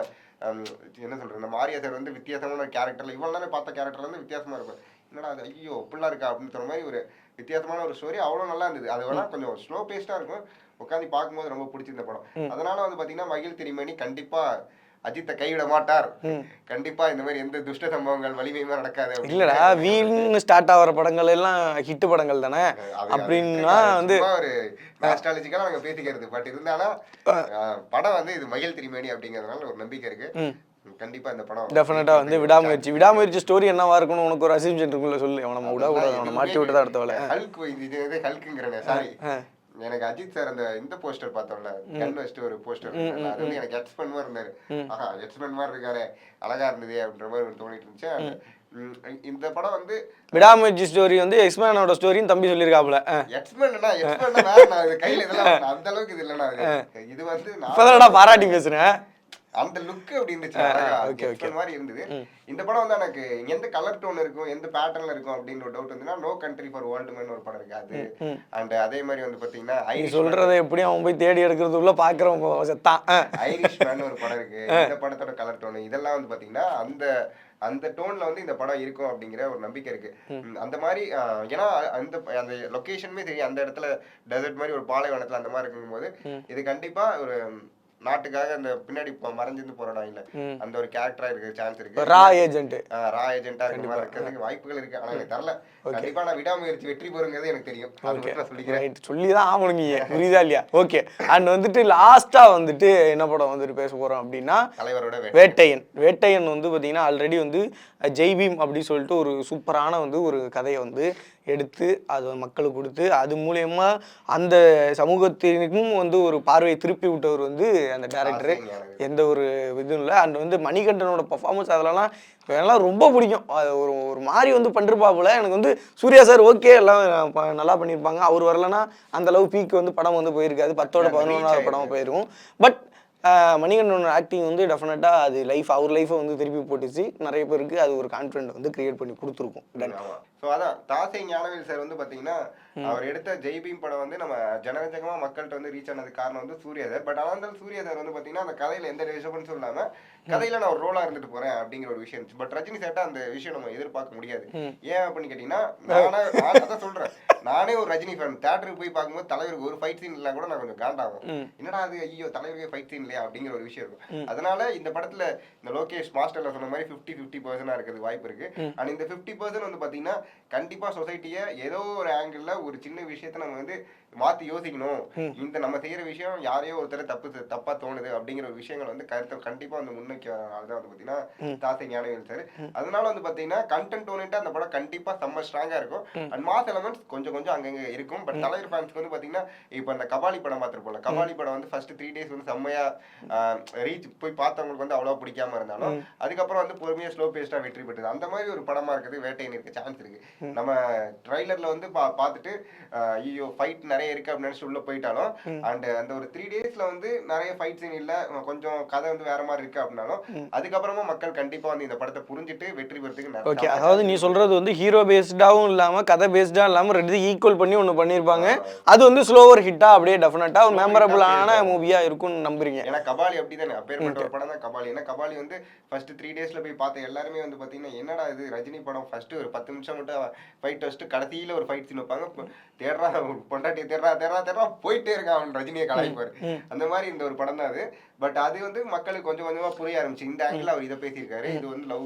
என்ன சொல்றது, நம்ம ஆர்யா சார் வந்து வித்தியாசமான கேரக்டர்ல இவ்வளவு நேரம் பார்த்த கேரக்டர்ல வந்து வித்தியாசமா இருக்கும். என்னடா அது, ஐயோ இப்படிலாம் இருக்கா அப்படின்னு சொல்ற மாதிரி ஒரு வித்தியாசமான ஒரு ஸ்டோரி. அவ்வளவு நல்லா இருந்தது. அது வேணா கொஞ்சம் ஸ்லோ பேஸ்டா இருக்கும், உட்காந்து பார்க்கும்போது ரொம்ப பிடிச்சிருந்த படம். அதனால வந்து பாத்தீங்கன்னா மகிழ் திருமணி கண்டிப்பா அஜித்தை கைவிட மாட்டார். கண்டிப்பா இந்த மாதிரி எந்த துஷ்ட சம்பவங்கள் வலிமையுமே நடக்காது. இல்லடா, வீல்னு ஸ்டார்ட் ஆகிற படங்கள் எல்லாம் ஹிட் படங்கள் தானே. அப்படின்னா வந்து ஒரு நாஸ்டாலஜிக்கலா நாங்க பேசிக்கிறது. பட் இருந்தாலும் படம் வந்து இது மகிழ் திருமணி அப்படிங்கிறதுனால ஒரு நம்பிக்கை இருக்கு. கண்டிப்பா இந்த படம் டெஃபினட்டா வந்து விடாமுயற்சி ஸ்டோரி என்னவா இருக்கணும் உனக்கு ஒரு அசம்ப்ஷன் இருக்குல்ல, சொல்லு. அவனை அவனை மாட்டி விட்டு தான் அடுத்த வேலை. ஹல்க்குங்கிறேன், சாரி. எனக்கு அஜித் சார் அந்த இந்த போஸ்டர் பார்த்தோம்ல, கன் வச்சுட்டு ஒரு போஸ்டர், அது வந்து எனக்கு எக்ஸ்பென்ட் மாதிரி இருந்தாரு. ஆஹா, எக்ஸ்பென்ட் மாதிரி இருக்காரு, அழகா இருந்தது அப்படின்ற மாதிரி தோணிட்டு இருந்துச்சு. இந்த படம் வந்து விடாமுயற்சி ஸ்டோரி வந்து எக்ஸ்மேனோட ஸ்டோரின்னு தம்பி சொல்லியிருக்காப்புல. எக்ஸ்மேன்னா கையில இதெல்லாம் அந்த அளவுக்கு இது இல்லைன்னா, இது வந்து இப்பதான் பாராட்டி பேசுறேன். அந்த லுக் அப்படி இருந்துச்சு, அழகா எக்ஸ்பென்ட் மாதிரி இருந்தது. இந்த படம் வந்து எனக்கு எந்த கலர் டோன் இருக்கும், எந்த பேட்டர்ன்ல இருக்கும் அப்படின்னு ஒரு டவுட் வந்துன்னா, no country for old man ஒரு படம் இருக்கு அது. அண்ட் அதே மாதிரி வந்து பாத்தீங்கன்னா சொல்றதை எப்படியும் அவன் போய் தேடி எடுக்கிறதுக்குள்ள பாக்குறவங்க செத்தான். ஐரிஷ் மேன் ஒரு படம் இருக்கு. இந்த படத்தோட கலர் டோன் இதெல்லாம் வந்து பாத்தீங்கன்னா அந்த அந்த டோன்ல வந்து இந்த படம் இருக்கும் அப்படிங்கிற ஒரு நம்பிக்கை இருக்கு. அந்த மாதிரி ஏன்னா அந்த அந்த லொகேஷனுமே தெரியும், அந்த இடத்துல டெசர்ட் மாதிரி ஒரு பாலைவனத்துல அந்த மாதிரி இருக்கும்போது இது கண்டிப்பா ஒரு நாட்டுக்காக அந்த பின்னாடி மறைஞ்சிருந்து போராடம் இல்ல, அந்த ஒரு கேரக்டரா இருக்க சான்ஸ் இருக்கு. ரா ஏஜென்ட் ஏஜென்ட்டா இருக்க மாதிரி இருக்கிறதுக்கு வாய்ப்புகள் இருக்கு. ஆனா எனக்கு தெரியல, கண்டிப்பா நான் விடாமுயற்சி வெற்றி பெறுங்கிறது எனக்கு தெரியும். சொல்லிதான் ஆகணுங்க, புரியுதா இல்லையா? ஓகே. அண்ட் வந்துட்டு லாஸ்டா வந்துட்டு என்ன படம் வந்துட்டு பேச போறோம் அப்படின்னா தலைவரோட வேட்டையன். வேட்டையன் வந்து பாத்தீங்கன்னா ஆல்ரெடி வந்து ஜெய்பீம் அப்படின்னு சொல்லிட்டு ஒரு சூப்பரான வந்து ஒரு கதையை வந்து எடுத்து அது மக்களுக்கு கொடுத்து அது மூலயமா அந்த சமூகத்தினுக்கும் வந்து ஒரு பார்வையை திருப்பி விட்டவர் வந்து அந்த டேரக்டரு. எந்த ஒரு இதுவும் இல்லை. அண்ட் வந்து மணிகண்டனோட பர்ஃபார்மன்ஸ் அதெல்லாம் அதெல்லாம் ரொம்ப பிடிக்கும். அது ஒரு ஒரு மாதிரி வந்து பண்ணிருப்பாப்புல. எனக்கு வந்து சூர்யா சார் ஓகே எல்லாம் நல்லா பண்ணியிருப்பாங்க. அவர் வரலன்னா அந்த அளவு பீக் வந்து படம் வந்து போயிருக்காது, 10ஓட 11வது படம் போயிருக்கும். பட் மணிகண்டனோட ஆக்டிங் வந்து டெஃபினட்டாக அது அவர் லைஃப்பை வந்து திருப்பி போட்டுச்சு. நிறைய பேருக்கு அது ஒரு கான்ஃபிடென்ட் வந்து கிரியேட் பண்ணி கொடுத்துருக்கும். ஸோ அதான் தாசை ஞானவேல் சார் வந்து பார்த்தீங்கன்னா அவர் எடுத்த ஜெய்பீம் படம் வந்து நம்ம ஜனரஞ்சகமாக மக்கள்கிட்ட வந்து ரீச் ஆனதுக்கு காரணம் வந்து சூர்யா சார். பட் ஆனால் சூர்யா சார் வந்து பார்த்தீங்கன்னா அந்த கதையில் எந்த டிஸ்டர்பன்ஸும் இல்லாமல் கதையில் நான் ஒரு ரோலாக இருந்துட்டு போகிறேன் அப்படிங்கிற ஒரு விஷயம் இருந்துச்சு. பட் ரஜினி சார்ட்ட அந்த விஷயம் நம்ம எதிர்பார்க்க முடியாது. ஏன் அப்படின்னு கேட்டிங்கன்னா நான் அதான் சொல்கிறேன், நானே ஒரு ரஜினி ஃபேன். தேட்டருக்கு போய் பார்க்கும்போது தலைவருக்கு ஒரு ஃபைட் சீன் இல்லை கூட நான் கொஞ்சம் காண்டாகும். என்னடா அது, ஐயோ தலைவருக்கு ஃபைட் சீன் இல்லையா அப்படிங்கிற ஒரு விஷயம் இருக்கும். அதனால இந்த படத்தில் இந்த லோகேஷ் மாஸ்டர்ல சொன்ன மாதிரி 50-50% இருக்கிறது வாய்ப்பு இருக்கு. அண்ட் இந்த 50% வந்து பார்த்தீங்கன்னா கண்டிப்பா சொசைட்டியை ஏதோ ஒரு ஆங்கிள் ஒரு சின்ன விஷயத்த நம்ம வந்து மாத்தி யோசிக்கணும். இந்த நம்ம செய்யற விஷயம் யாரையோ ஒருத்தர தப்பா தோணுது அப்படிங்கிற ஒரு விஷயங்கள் வந்து கருத்தை கண்டிப்பா வந்து முன்னோக்கி வரனாலதான் வந்து பாத்தீங்கன்னா தாசை ஞானவேல் சார். அதனால வந்து பாத்தீங்கன்னா கண்டென்ட் ஓரியன்டா அந்த படம் கண்டிப்பா செம்ம ஸ்ட்ராங்கா இருக்கும். அண்ட் மாஸ் எலமெண்ட்ஸ் கொஞ்சம் கொஞ்சம் அங்கங்க இருக்கும். பட் தலைவர் ஃபேன்ஸ்க்கு வந்து பாத்தீங்கன்னா இப்ப அந்த கபாலி படம் பார்த்திருப்போம்ல, கபாலி படம் வந்து ஃபர்ஸ்ட் 3 days வந்து செம்மையா ரீச் போய் பார்த்தவங்களுக்கு வந்து அவ்வளவு பிடிக்காம இருந்தாலும் அதுக்கப்புறம் வந்து பொறுமையா ஸ்லோ பேஸ்டா வெற்றி பெற்றது. அந்த மாதிரி ஒரு படமா இருக்குது வேட்டையன் இருக்க சான்ஸ் இருக்கு. நம்ம ட்ரைலர்ல வந்து பார்த்துட்டு ஐயோ ஃபைட் நிறைய இருக்கு அப்படின்னு நினைச்சு உள்ள போயிட்டாலும் அண்ட் அந்த ஒரு 3 daysல வந்து நிறைய ஃபைட் சீன் இல்ல, கொஞ்சம் கதை வந்து வேற மாதிரி இருக்கு அப்படின்னாலும் அதுக்கப்புறமா மக்கள் கண்டிப்பா வந்து இந்த படத்தை புரிஞ்சுட்டு வெற்றி பெறதுக்கு. ஓகே, அதாவது நீ சொல்றது வந்து ஹீரோ பேஸ்டாவும் இல்லாம கதை பேஸ்டா இல்லாம ரெண்டு ஈக்குவல் பண்ணி ஒன்னு பண்ணிருப்பாங்க. அது வந்து ஸ்லோவர் ஹிட்டா அப்படியே டெஃபினட்டா ஒரு மெமரபிளான மூவியா இருக்கும்னு நம்புறீங்க. ஏன்னா கபாலி அப்படிதானே, அப்பேற்பட்ட ஒரு படம் தான் கபாலி. ஏன்னா கபாலி வந்து ஃபர்ஸ்ட் 3 daysல போய் பார்த்த எல்லாருமே வந்து பாத்தீங்கன்னா என்னடா இது ரஜினி படம், ஃபர்ஸ்ட் ஒரு 10 நிமிஷம் மட்டும் ஃபைட் வச்சுட்டு கடைசியில ஒரு ஃபைட் சீன் வைப்பாங்க, தேடுறா பொண்டாட்டியை தேடுறா போயிட்டே இருக்கான் அவன் ரஜினியை கலாய்ப்பாரு. அந்த மாதிரி இந்த ஒரு படம் தான் அது. பட் அது வந்து மக்களுக்கு கொஞ்சம் கொஞ்சமா புரிய ஆரம்பிச்சு. இந்த ஆங்கிள் அவர் இதை பேசியிருக்காரு, இது வந்து லவ்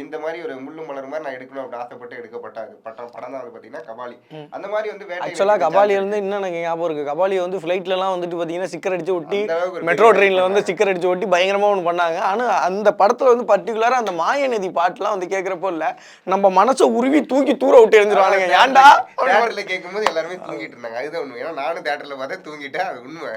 இந்த மாதிரி ஒரு முள்ளு மலர் மாதிரி நான் எடுக்கணும் அப்படின்னு ஆசைப்பட்டு எடுக்கப்பட்ட படம் தான் வந்து பாத்தீங்கன்னா கபாலி. அந்த மாதிரி வந்து ஆக்சுவலா கபாலி வந்து இன்னும் எனக்கு ஞாபகம் இருக்கு. கபாலி வந்து ஃபிளைட்ல எல்லாம் வந்துட்டு பாத்தீங்கன்னா ஸ்டிக்கர் அடிச்சு ஒட்டி, மெட்ரோ ட்ரெயின்ல வந்து ஸ்டிக்கர் அடிச்சு ஒட்டி பயங்கரமா ஒன்று பண்ணாங்க. ஆனா அந்த படத்துல வந்து பர்டிகுலரா அந்த மாயநதி பாட்டுலாம் வந்து கேட்கிறப்போ இல்ல நம்ம மனசை உருவி தூக்கி தூர விட்டு எழுந்துருவானுங்க. ஏன்டா தியேட்டர்ல கேட்கும்போது எல்லாருமே தூங்கிட்டு இருந்தாங்க. அதுதான் உண்மை. ஏன்னா நானும் தியேட்டர்ல பார்த்தா தூங்கிட்டேன், அது உண்மை.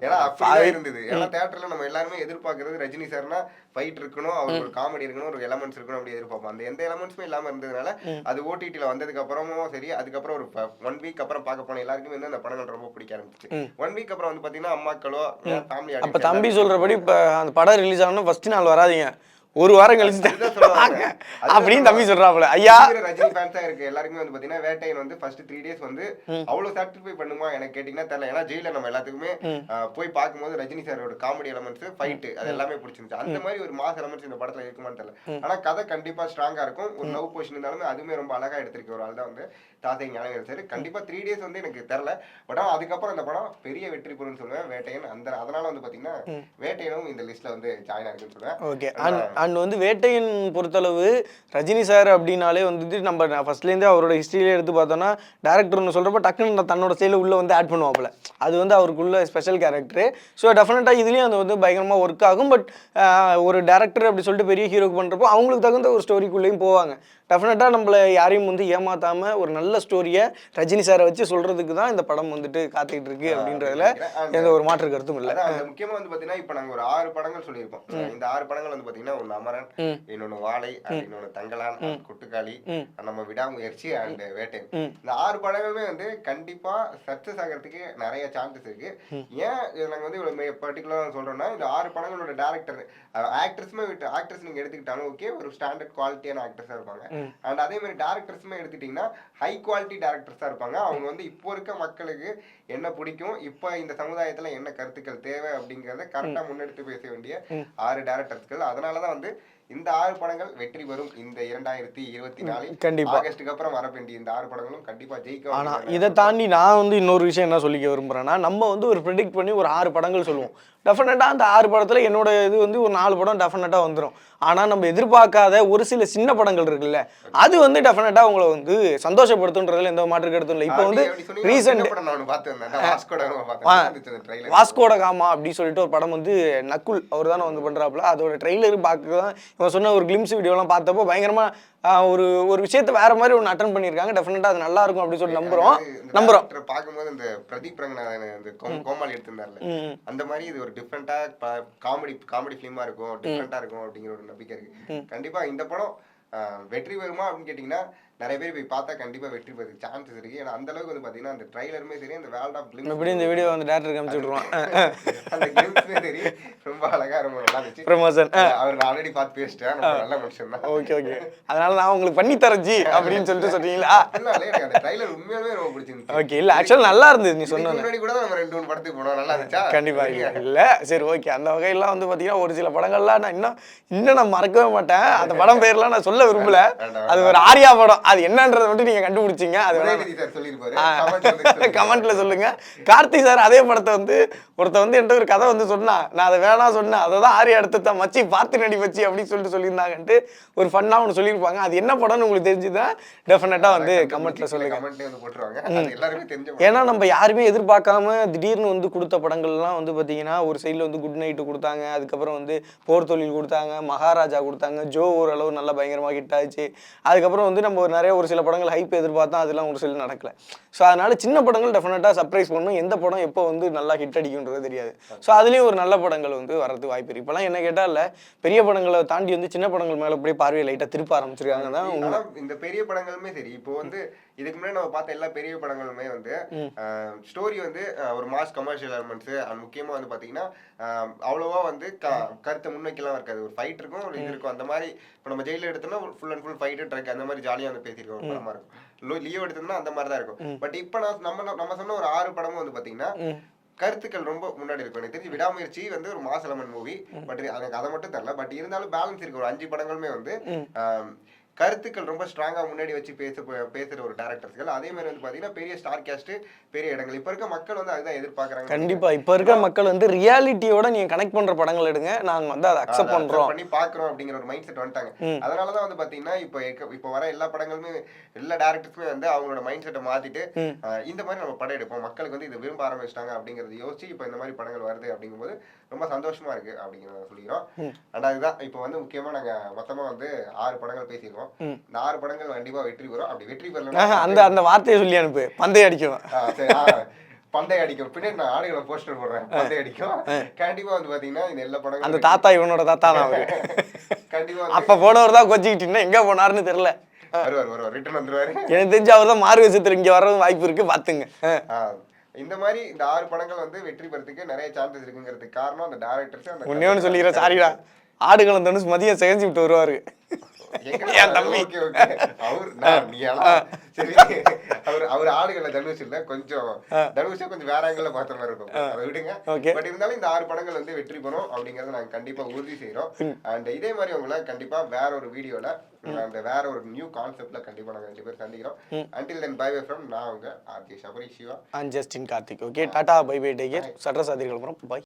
ஏன்னா அப்படியே இருந்தது. ஏன்னா தியேட்டர்ல நம்ம எல்லாருமே எதிர்பார்க்கறது ரஜினி சார்னா ஃபைட் இருக்கணும், அவருக்கு ஒரு காமெடி இருக்கணும், ஒரு எலமெண்ட்ஸ் இருக்கணும் அப்படி எதிர்பார்ப்போம். அந்த எந்த எலமெண்ட்ஸுமே இல்லாம இருந்ததுனால அது ஓடிடில வந்ததுக்கு அப்புறமும் சரி, அதுக்கப்புறம் ஒரு 1 week அப்புறம் பார்க்க போன எல்லாருக்குமே வந்து அந்த படங்கள் ரொம்ப பிடிக்க ஆரம்பிச்சு. 1 week அப்புறம் வந்து பாத்தீங்கன்னா அம்மாக்களோ ஃபேமிலி அப்ப தம்பி சொல்றபடி இப்ப அந்த படம் ரிலீஸ் ஆகணும் ஃபர்ஸ்ட் நாள் வராதீங்க, ஒரு வாரம் கழிச்சு அப்படின்னு தம்பி சொல்றாப்ல. ஐயா ரஜினி ஃபேன்ஸா இருக்கு எல்லாருக்குமே வந்து பாத்தீங்கன்னா வேட்டையன் வந்து ஃபர்ஸ்ட் 3 days வந்து அவ்வளவு சாட்டிஸ்ஃபை பண்ணுமா எனக்கு கேட்டீங்கன்னா தெரியல. ஏன்னா ஜெயில நம்ம எல்லாத்துக்குமே போய் பார்க்கும்போது ரஜினி சாரோட காமெடி எலமெண்ட்ஸ், ஃபைட் அது எல்லாமே பிடிச்சிருந்துச்சு. அந்த மாதிரி ஒரு மாஸ் எலமெண்ட்ஸ் இந்த படத்துல இருக்குமான்னு தெரியல. ஆனா கதை கண்டிப்பா ஸ்ட்ராங்கா இருக்கும். ஒரு லவ் போர்ஷன் இருந்தாலுமே அதுவுமே ரொம்ப அழகா எடுத்திருக்க ஒரு ஆள் தான் வந்து தாசை ஞானவேல் சார். கண்டிப்பா 3 days வந்து எனக்கு தெரியல. பட் அதுக்கப்புறம் அந்த படம் பெரிய வெற்றி பெறும்னு சொல்லுவேன் வேட்டையன். அதனால வந்து பாத்தீங்கன்னா வேட்டையனும் இந்த லிஸ்ட்ல வந்து ஜாயின் ஆகுதுன்னு சொல்லுவேன். ஓகே. அண்ட் வந்து வேட்டையன் பொறுத்தளவு ரஜினி சார் அப்படின்னாலே வந்துட்டு நம்ம ஃபர்ஸ்ட்லேருந்தே அவரோட ஹிஸ்ட்ரியிலே எடுத்து பார்த்தோன்னா டேரக்டர் ஒன்று சொல்கிறப்ப டக்குன்னு தன்னோட ஸ்டைலில் உள்ளே வந்து ஆட் பண்ணுவாப்புல. அது வந்து அவருக்குள்ள ஸ்பெஷல் கேரக்டரு. ஸோ டெஃபினட்டாக இதுலேயும் அது வந்து பயங்கரமாக ஒர்க் ஆகும். பட் ஒரு டேரக்டர் அப்படி சொல்லிட்டு பெரிய ஹீரோக்கு பண்ணுறப்போ அவங்களுக்கு தகுந்த ஒரு ஸ்டோரிக்குள்ளேயும் போவாங்க. டெஃபினட்டாக நம்மளை யாரையும் வந்து ஏமாத்தாமல் ஒரு நல்ல ஸ்டோரியை ரஜினி சாரை வச்சு சொல்கிறதுக்கு தான் இந்த படம் வந்துட்டு காத்துக்கிட்டு இருக்கு அப்படின்றதுல எந்த ஒரு மாற்று கருத்தும் இல்லை. முக்கியமாக வந்து பார்த்தீங்கன்னா இப்போ நாங்கள் ஒரு 6 படங்கள் சொல்லியிருக்கோம். இந்த 6 படங்கள் வந்து பார்த்தீங்கன்னா ஒன்று அமரன், இன்னொன்று இன்னொன்னு வாழை இன்னொன்னு தங்கலான் கொட்டுக்காளி நம்ம விடாமுயற்சி அண்ட் வேட்டை இந்த 6 படங்களுமே வந்து கண்டிப்பா சக்சஸ் ஆகிறதுக்கு நிறைய சான்சஸ் இருக்கு. ஏன் நாங்க வந்து இவ்வளவு பர்டிகுலரா சொல்றோம்னா இந்த 6 படங்களோட டேரக்டர் ஆக்டர்ஸுமே ஆக்டர்ஸ் நீங்க எடுத்துக்கிட்டாலும் ஓகே ஒரு ஸ்டாண்டர்ட் குவாலிட்டியான ஆக்டர்ஸா இருப்பாங்க. அண்ட் அதே மாதிரி டேரக்டர்ஸுமே எடுத்துட்டீங்கன்னா ஹை குவாலிட்டி டேரக்டர்ஸா இருப்பாங்க. அவங்க வந்து இப்போ இருக்க மக்களுக்கு என்ன பிடிக்கும், இப்போ இந்த சமுதாயத்துல என்ன கருத்துக்கள் தேவை அப்படிங்கறத கரெக்டா முன்னெடுத்து பேச வேண்டிய 6 டேரக்டர்ஸ்கள். அதனாலதான் வந்து இந்த 6 படங்கள் வெற்றி பெறும். இந்த 2024 கண்டிப்பா ஆகஸ்டுக்கு அப்புறம் வர வேண்டிய இந்த 6 படங்களும் கண்டிப்பா ஜெயிக்கும். ஆனா இதை தாண்டி நான் வந்து இன்னொரு விஷயம் என்ன சொல்லிக்க விரும்புறேன்னா, நம்ம வந்து ஒரு ப்ரெடிக்ட் பண்ணி ஒரு 6 படங்கள் சொல்லுவோம். டெஃபினட்டா அந்த 6 படத்துல என்னோட இது வந்து ஒரு 4 படம் டெஃபினட்டா வந்துடும். ஆனா நம்ம எதிர்பார்க்காத ஒரு சில சின்ன படங்கள் இருக்குல்ல, அது வந்து டெஃபினட்டா உங்களை வந்து சந்தோஷப்படுத்துன்றதுல எந்த மாற்று கருத்தும் இல்லை. இப்போ வந்து ரீசெண்ட் வாஸ்கோட காமா அப்படின்னு சொல்லிட்டு ஒரு படம் வந்து நக்குல் அவர் தானே வந்து பண்றாப்புல, அதோட ட்ரெய்லர் பார்க்க தான் இவன் சொன்ன ஒரு கிளிம்ஸ் வீடியோலாம் பார்த்தப்போ பயங்கரமா ஒரு விஷயத்தை வேற மாதிரி ஒன்று அட்டன் பண்ணியிருக்காங்க. டெஃபினட்டா அது நல்லா இருக்கும் அப்படின்னு சொல்லி நம்புறோம். பார்க்கும்போது இந்த பிரதீப் ரங்கநாதன் இந்த கோமாளி எடுத்திருந்தார்ல, அந்த மாதிரி இது ஒரு டிஃப்ரெண்டா காமெடி ஃபிலிமா இருக்கும், டிஃப்ரெண்டா இருக்கும் அப்படிங்கிற ஒரு நம்பிக்கை இருக்கு. கண்டிப்பா இந்த படம் வெற்றி பெறுமா அப்படின்னு கேட்டீங்கன்னா நிறைய பேர் போய் பார்த்தா கண்டிப்பா வெற்றி பெற சான்சஸ் இருக்கு. ஏன்னா அந்த அளவுக்கு வந்து பாத்தீங்கன்னா அந்த ட்ரைலருமே சரி, அந்த வேர்ல்ட் ஆஃப் கிளிம்ஸ் எப்படி இந்த வீடியோ வந்து டேரக்டருக்கு அனுப்பிச்சு விடுவான், அந்த கிளிம்ஸ்மே சரி ரொம்ப அழகா ரொம்ப நல்லா இருந்துச்சு. ப்ரமோஷன் அவர் நான் ஆல்ரெடி பார்த்து பேசிட்டேன், நல்ல மனுஷன் தான். ஓகே அதனால நான் உங்களுக்கு பண்ணி தரஞ்சி அப்படின்னு சொல்லிட்டு சொல்றீங்களா? இல்ல எனக்கு அந்த ட்ரைலர் உண்மையாவே ரொம்ப பிடிச்சிருந்துச்சு. ஓகே இல்ல ஆக்சுவலா நல்லா இருந்தது. நீ சொன்ன முன்னாடி கூட நம்ம 2-3 படத்துக்கு போனோம், நல்லா இருந்துச்சா? கண்டிப்பா இல்ல சரி ஓகே. அந்த வகையெல்லாம் வந்து பாத்தீங்கன்னா ஒரு சில படங்கள்லாம் நான் இன்னும் நான் மறக்கவே மாட்டேன். அந்த படம் பேர்லாம் நான் சொல்ல விரும்பல. அது ஒரு ஆர்யா படம், அது என்னன்றதை மட்டும் நீங்க கண்டுபிடிச்சீங்க. அது கமெண்ட்ல சொல்லுங்க. கார்த்தி சார் அதே படத்தை வந்து ஒருத்த வந்து என்கிட்ட ஒரு கதை வந்து சொன்னா, நான் அதை வேணாம் சொன்னேன், அதை தான் ஆர்யா எடுத்து மச்சி பார்த்து நடி வச்சு அப்படின்னு சொல்லிட்டு சொல்லியிருந்தாங்கன்ட்டு ஒரு ஃபன்னா ஒன்று சொல்லியிருப்பாங்க. அது என்ன படம்னு உங்களுக்கு தெரிஞ்சுதான் டெஃபினட்டா வந்து கமெண்ட்ல சொல்லுங்க. ஏன்னா நம்ம யாருமே எதிர்பார்க்காம திடீர்னு வந்து கொடுத்த படங்கள்லாம் வந்து பாத்தீங்கன்னா ஒரு சைட்ல வந்து குட் நைட்டு கொடுத்தாங்க, அதுக்கப்புறம் வந்து போர் தொழில் கொடுத்தாங்க, மகாராஜா கொடுத்தாங்க, ஜோ ஓரளவு நல்லா பயங்கரமாக ஹிட் ஆச்சு. அதுக்கப்புறம் வந்து நம்ம ஒரு சில படங்கள் ஹைப் எதிர்பார்த்தா அதெல்லாம் ஒரு சில நடக்கல. ஸோ அதனால சின்ன படங்கள் டெஃபினட்டாக சர்ப்ரைஸ் பண்ணணும். எந்த படம் எப்போ வந்து நல்லா ஹிட் அடிக்குன்றது தெரியாது. ஸோ அதுலேயும் ஒரு நல்ல படங்கள் வந்து வரது வாய்ப்பு இருக்கு. இப்போலாம் என்ன கேட்டால் இல்லை, பெரிய படங்களை தாண்டி வந்து சின்ன படங்கள் மேலே அப்படியே பார்வையை லைட்டாக திருப்ப ஆரம்பிச்சிருக்காங்க தான். இந்த பெரிய படங்களுமே சரி, இப்போ வந்து இதுக்கு முன்னாடி நம்ம பார்த்த எல்லா பெரிய படங்களுமே வந்து ஸ்டோரி வந்து ஒரு மாஸ் கமர்ஷியல் எலமெண்ட்ஸ் அண்ட் முக்கியமாக வந்து பார்த்தீங்கன்னா அவ்வளோவா வந்து கருத்தை முன்வைக்கலாம் இருக்காது. ஒரு ஃபைட் இருக்கும், ஒரு இது இருக்கும். அந்த மாதிரி இப்போ நம்ம ஜெயிலில் எடுத்தோம்னா full and full fight drug அந்த மாதிரி ஜாலியாக வந்து பேசியிருக்கோம் ஒரு படமா இருக்கும். லியோ எடுத்தோம்னா அந்த மாதிரி தான் இருக்கும். பட் இப்போ நம்ம சொன்ன ஒரு 6 படமும் வந்து பார்த்தீங்கன்னா கருத்துக்கள் ரொம்ப முன்னாடி இருக்கும். எனக்கு தெரிஞ்சு விடாமுயற்சி வந்து ஒரு மாஸ் எலமெண்ட் மூவி, பட் எனக்கு அதை மட்டும் தெரியல. பட் இருந்தாலும் பேலன்ஸ் இருக்கு. ஒரு 5 படங்களுமே வந்து கருத்துக்கள் ரொம்ப ஸ்ட்ராங்கா முன்னாடி வச்சு பேசுற ஒரு டேரக்டர்ஸ்கள். அதே மாதிரி வந்து பாத்தீங்கன்னா பெரிய ஸ்டார் காஸ்ட், பெரிய இடங்கள். இப்ப இருக்க மக்கள் வந்து அதுதான் எதிர்பார்க்கறாங்க. கண்டிப்பா இப்ப இருக்க மக்கள் வந்து ரியாலிட்டியோட நீங்க கனெக்ட் பண்ற படங்கள் எடுங்க, நாங்க வந்து அதை அக்செப்ட் பண்றோம் பண்ணி பாக்குறோம் அப்படிங்கிற ஒரு மைண்ட் செட் வந்துட்டாங்க. அதனாலதான் வந்து பாத்தீங்கன்னா இப்ப வர எல்லா படங்களுமே எல்லா டேரக்டர்ஸுமே வந்து அவங்களோட மைண்ட் செட்டை மாத்திட்டு இந்த மாதிரி நம்ம படம் எடுப்போம், மக்களுக்கு வந்து இதை விரும்ப ஆரம்பிச்சிட்டாங்க அப்படிங்கறத யோசிச்சு இப்ப இந்த மாதிரி படங்கள் வருது அப்படிங்கும்போது ரொம்ப சந்தோஷமா இருக்கு அப்படிங்கிறத சொல்லிக்கிறோம். அண்ட் அதுதான் இப்ப வந்து முக்கியமா நாங்க மொத்தமா வந்து 6 படங்கள் பேசியிருக்கோம். இந்த 6 படங்கள் கண்டிப்பா வெற்றி பெறும். அப்படி வெற்றி பெறல அந்த வார்த்தையை சொல்லி அனுப்பு, பந்தய அடிக்கும். பந்தய அடிக்கும். பின்னாடி நான் ஆடுகளை போஸ்டர் போடுறேன், பந்தய அடிக்கும். கண்டிப்பா வந்து பாத்தீங்கன்னா இந்த எல்லா படங்களும் அந்த தாத்தா இவனோட தாத்தா தான் அவரு. கண்டிப்பா அப்ப போனவர் தான் கொஞ்சிக்கிட்டீங்கன்னா எங்க போனாருன்னு தெரியல. வருவார் ரிட்டர்ன் வந்துருவாரு. எனக்கு தெரிஞ்சு அவர் தான் மாறு விஷயத்துல இங்க வர்றது வாய்ப்பு இருக்கு, பாத்துங்க. இந்த மாதிரி இந்த 6 படங்கள் வந்து வெற்றி பெறதுக்கு நிறைய சான்சஸ் இருக்குங்கிறதுக்கு காரணம் அந்த டைரக்டர்ஸ். ஒன்னு சொல்லிக்கிறேன், சாரிடா, ஆடுகளம் தனுஷ் மதியம் செகஞ்சு விட்டு வருவாரு. அவர் ஆடுகளை தனுஷ் இல்ல, கொஞ்சம் தனுஷ கொஞ்சம் வேற ஆங்கிள் பார்த்த மாதிரி இருக்கும், அதை விடுங்க. பட் இருந்தாலும் இந்த 6 படங்கள் வந்து வெற்றி பெறும் அப்படிங்கறத நாங்க கண்டிப்பா உறுதி செய்யறோம். அண்ட் இதே மாதிரி உங்களை கண்டிப்பா வேற ஒரு வீடியோல அந்த வேற ஒரு நியூ கான்செப்ட்ல கண்டிப்பா நாங்க 2 பேர் சந்திக்கிறோம். Until then, bye bye from நான் உங்க RK Sabari Siva and Justin Karthik. Okay, டாடா, பை பை, டேக் கேர். சட்ரசாதிகள் பை.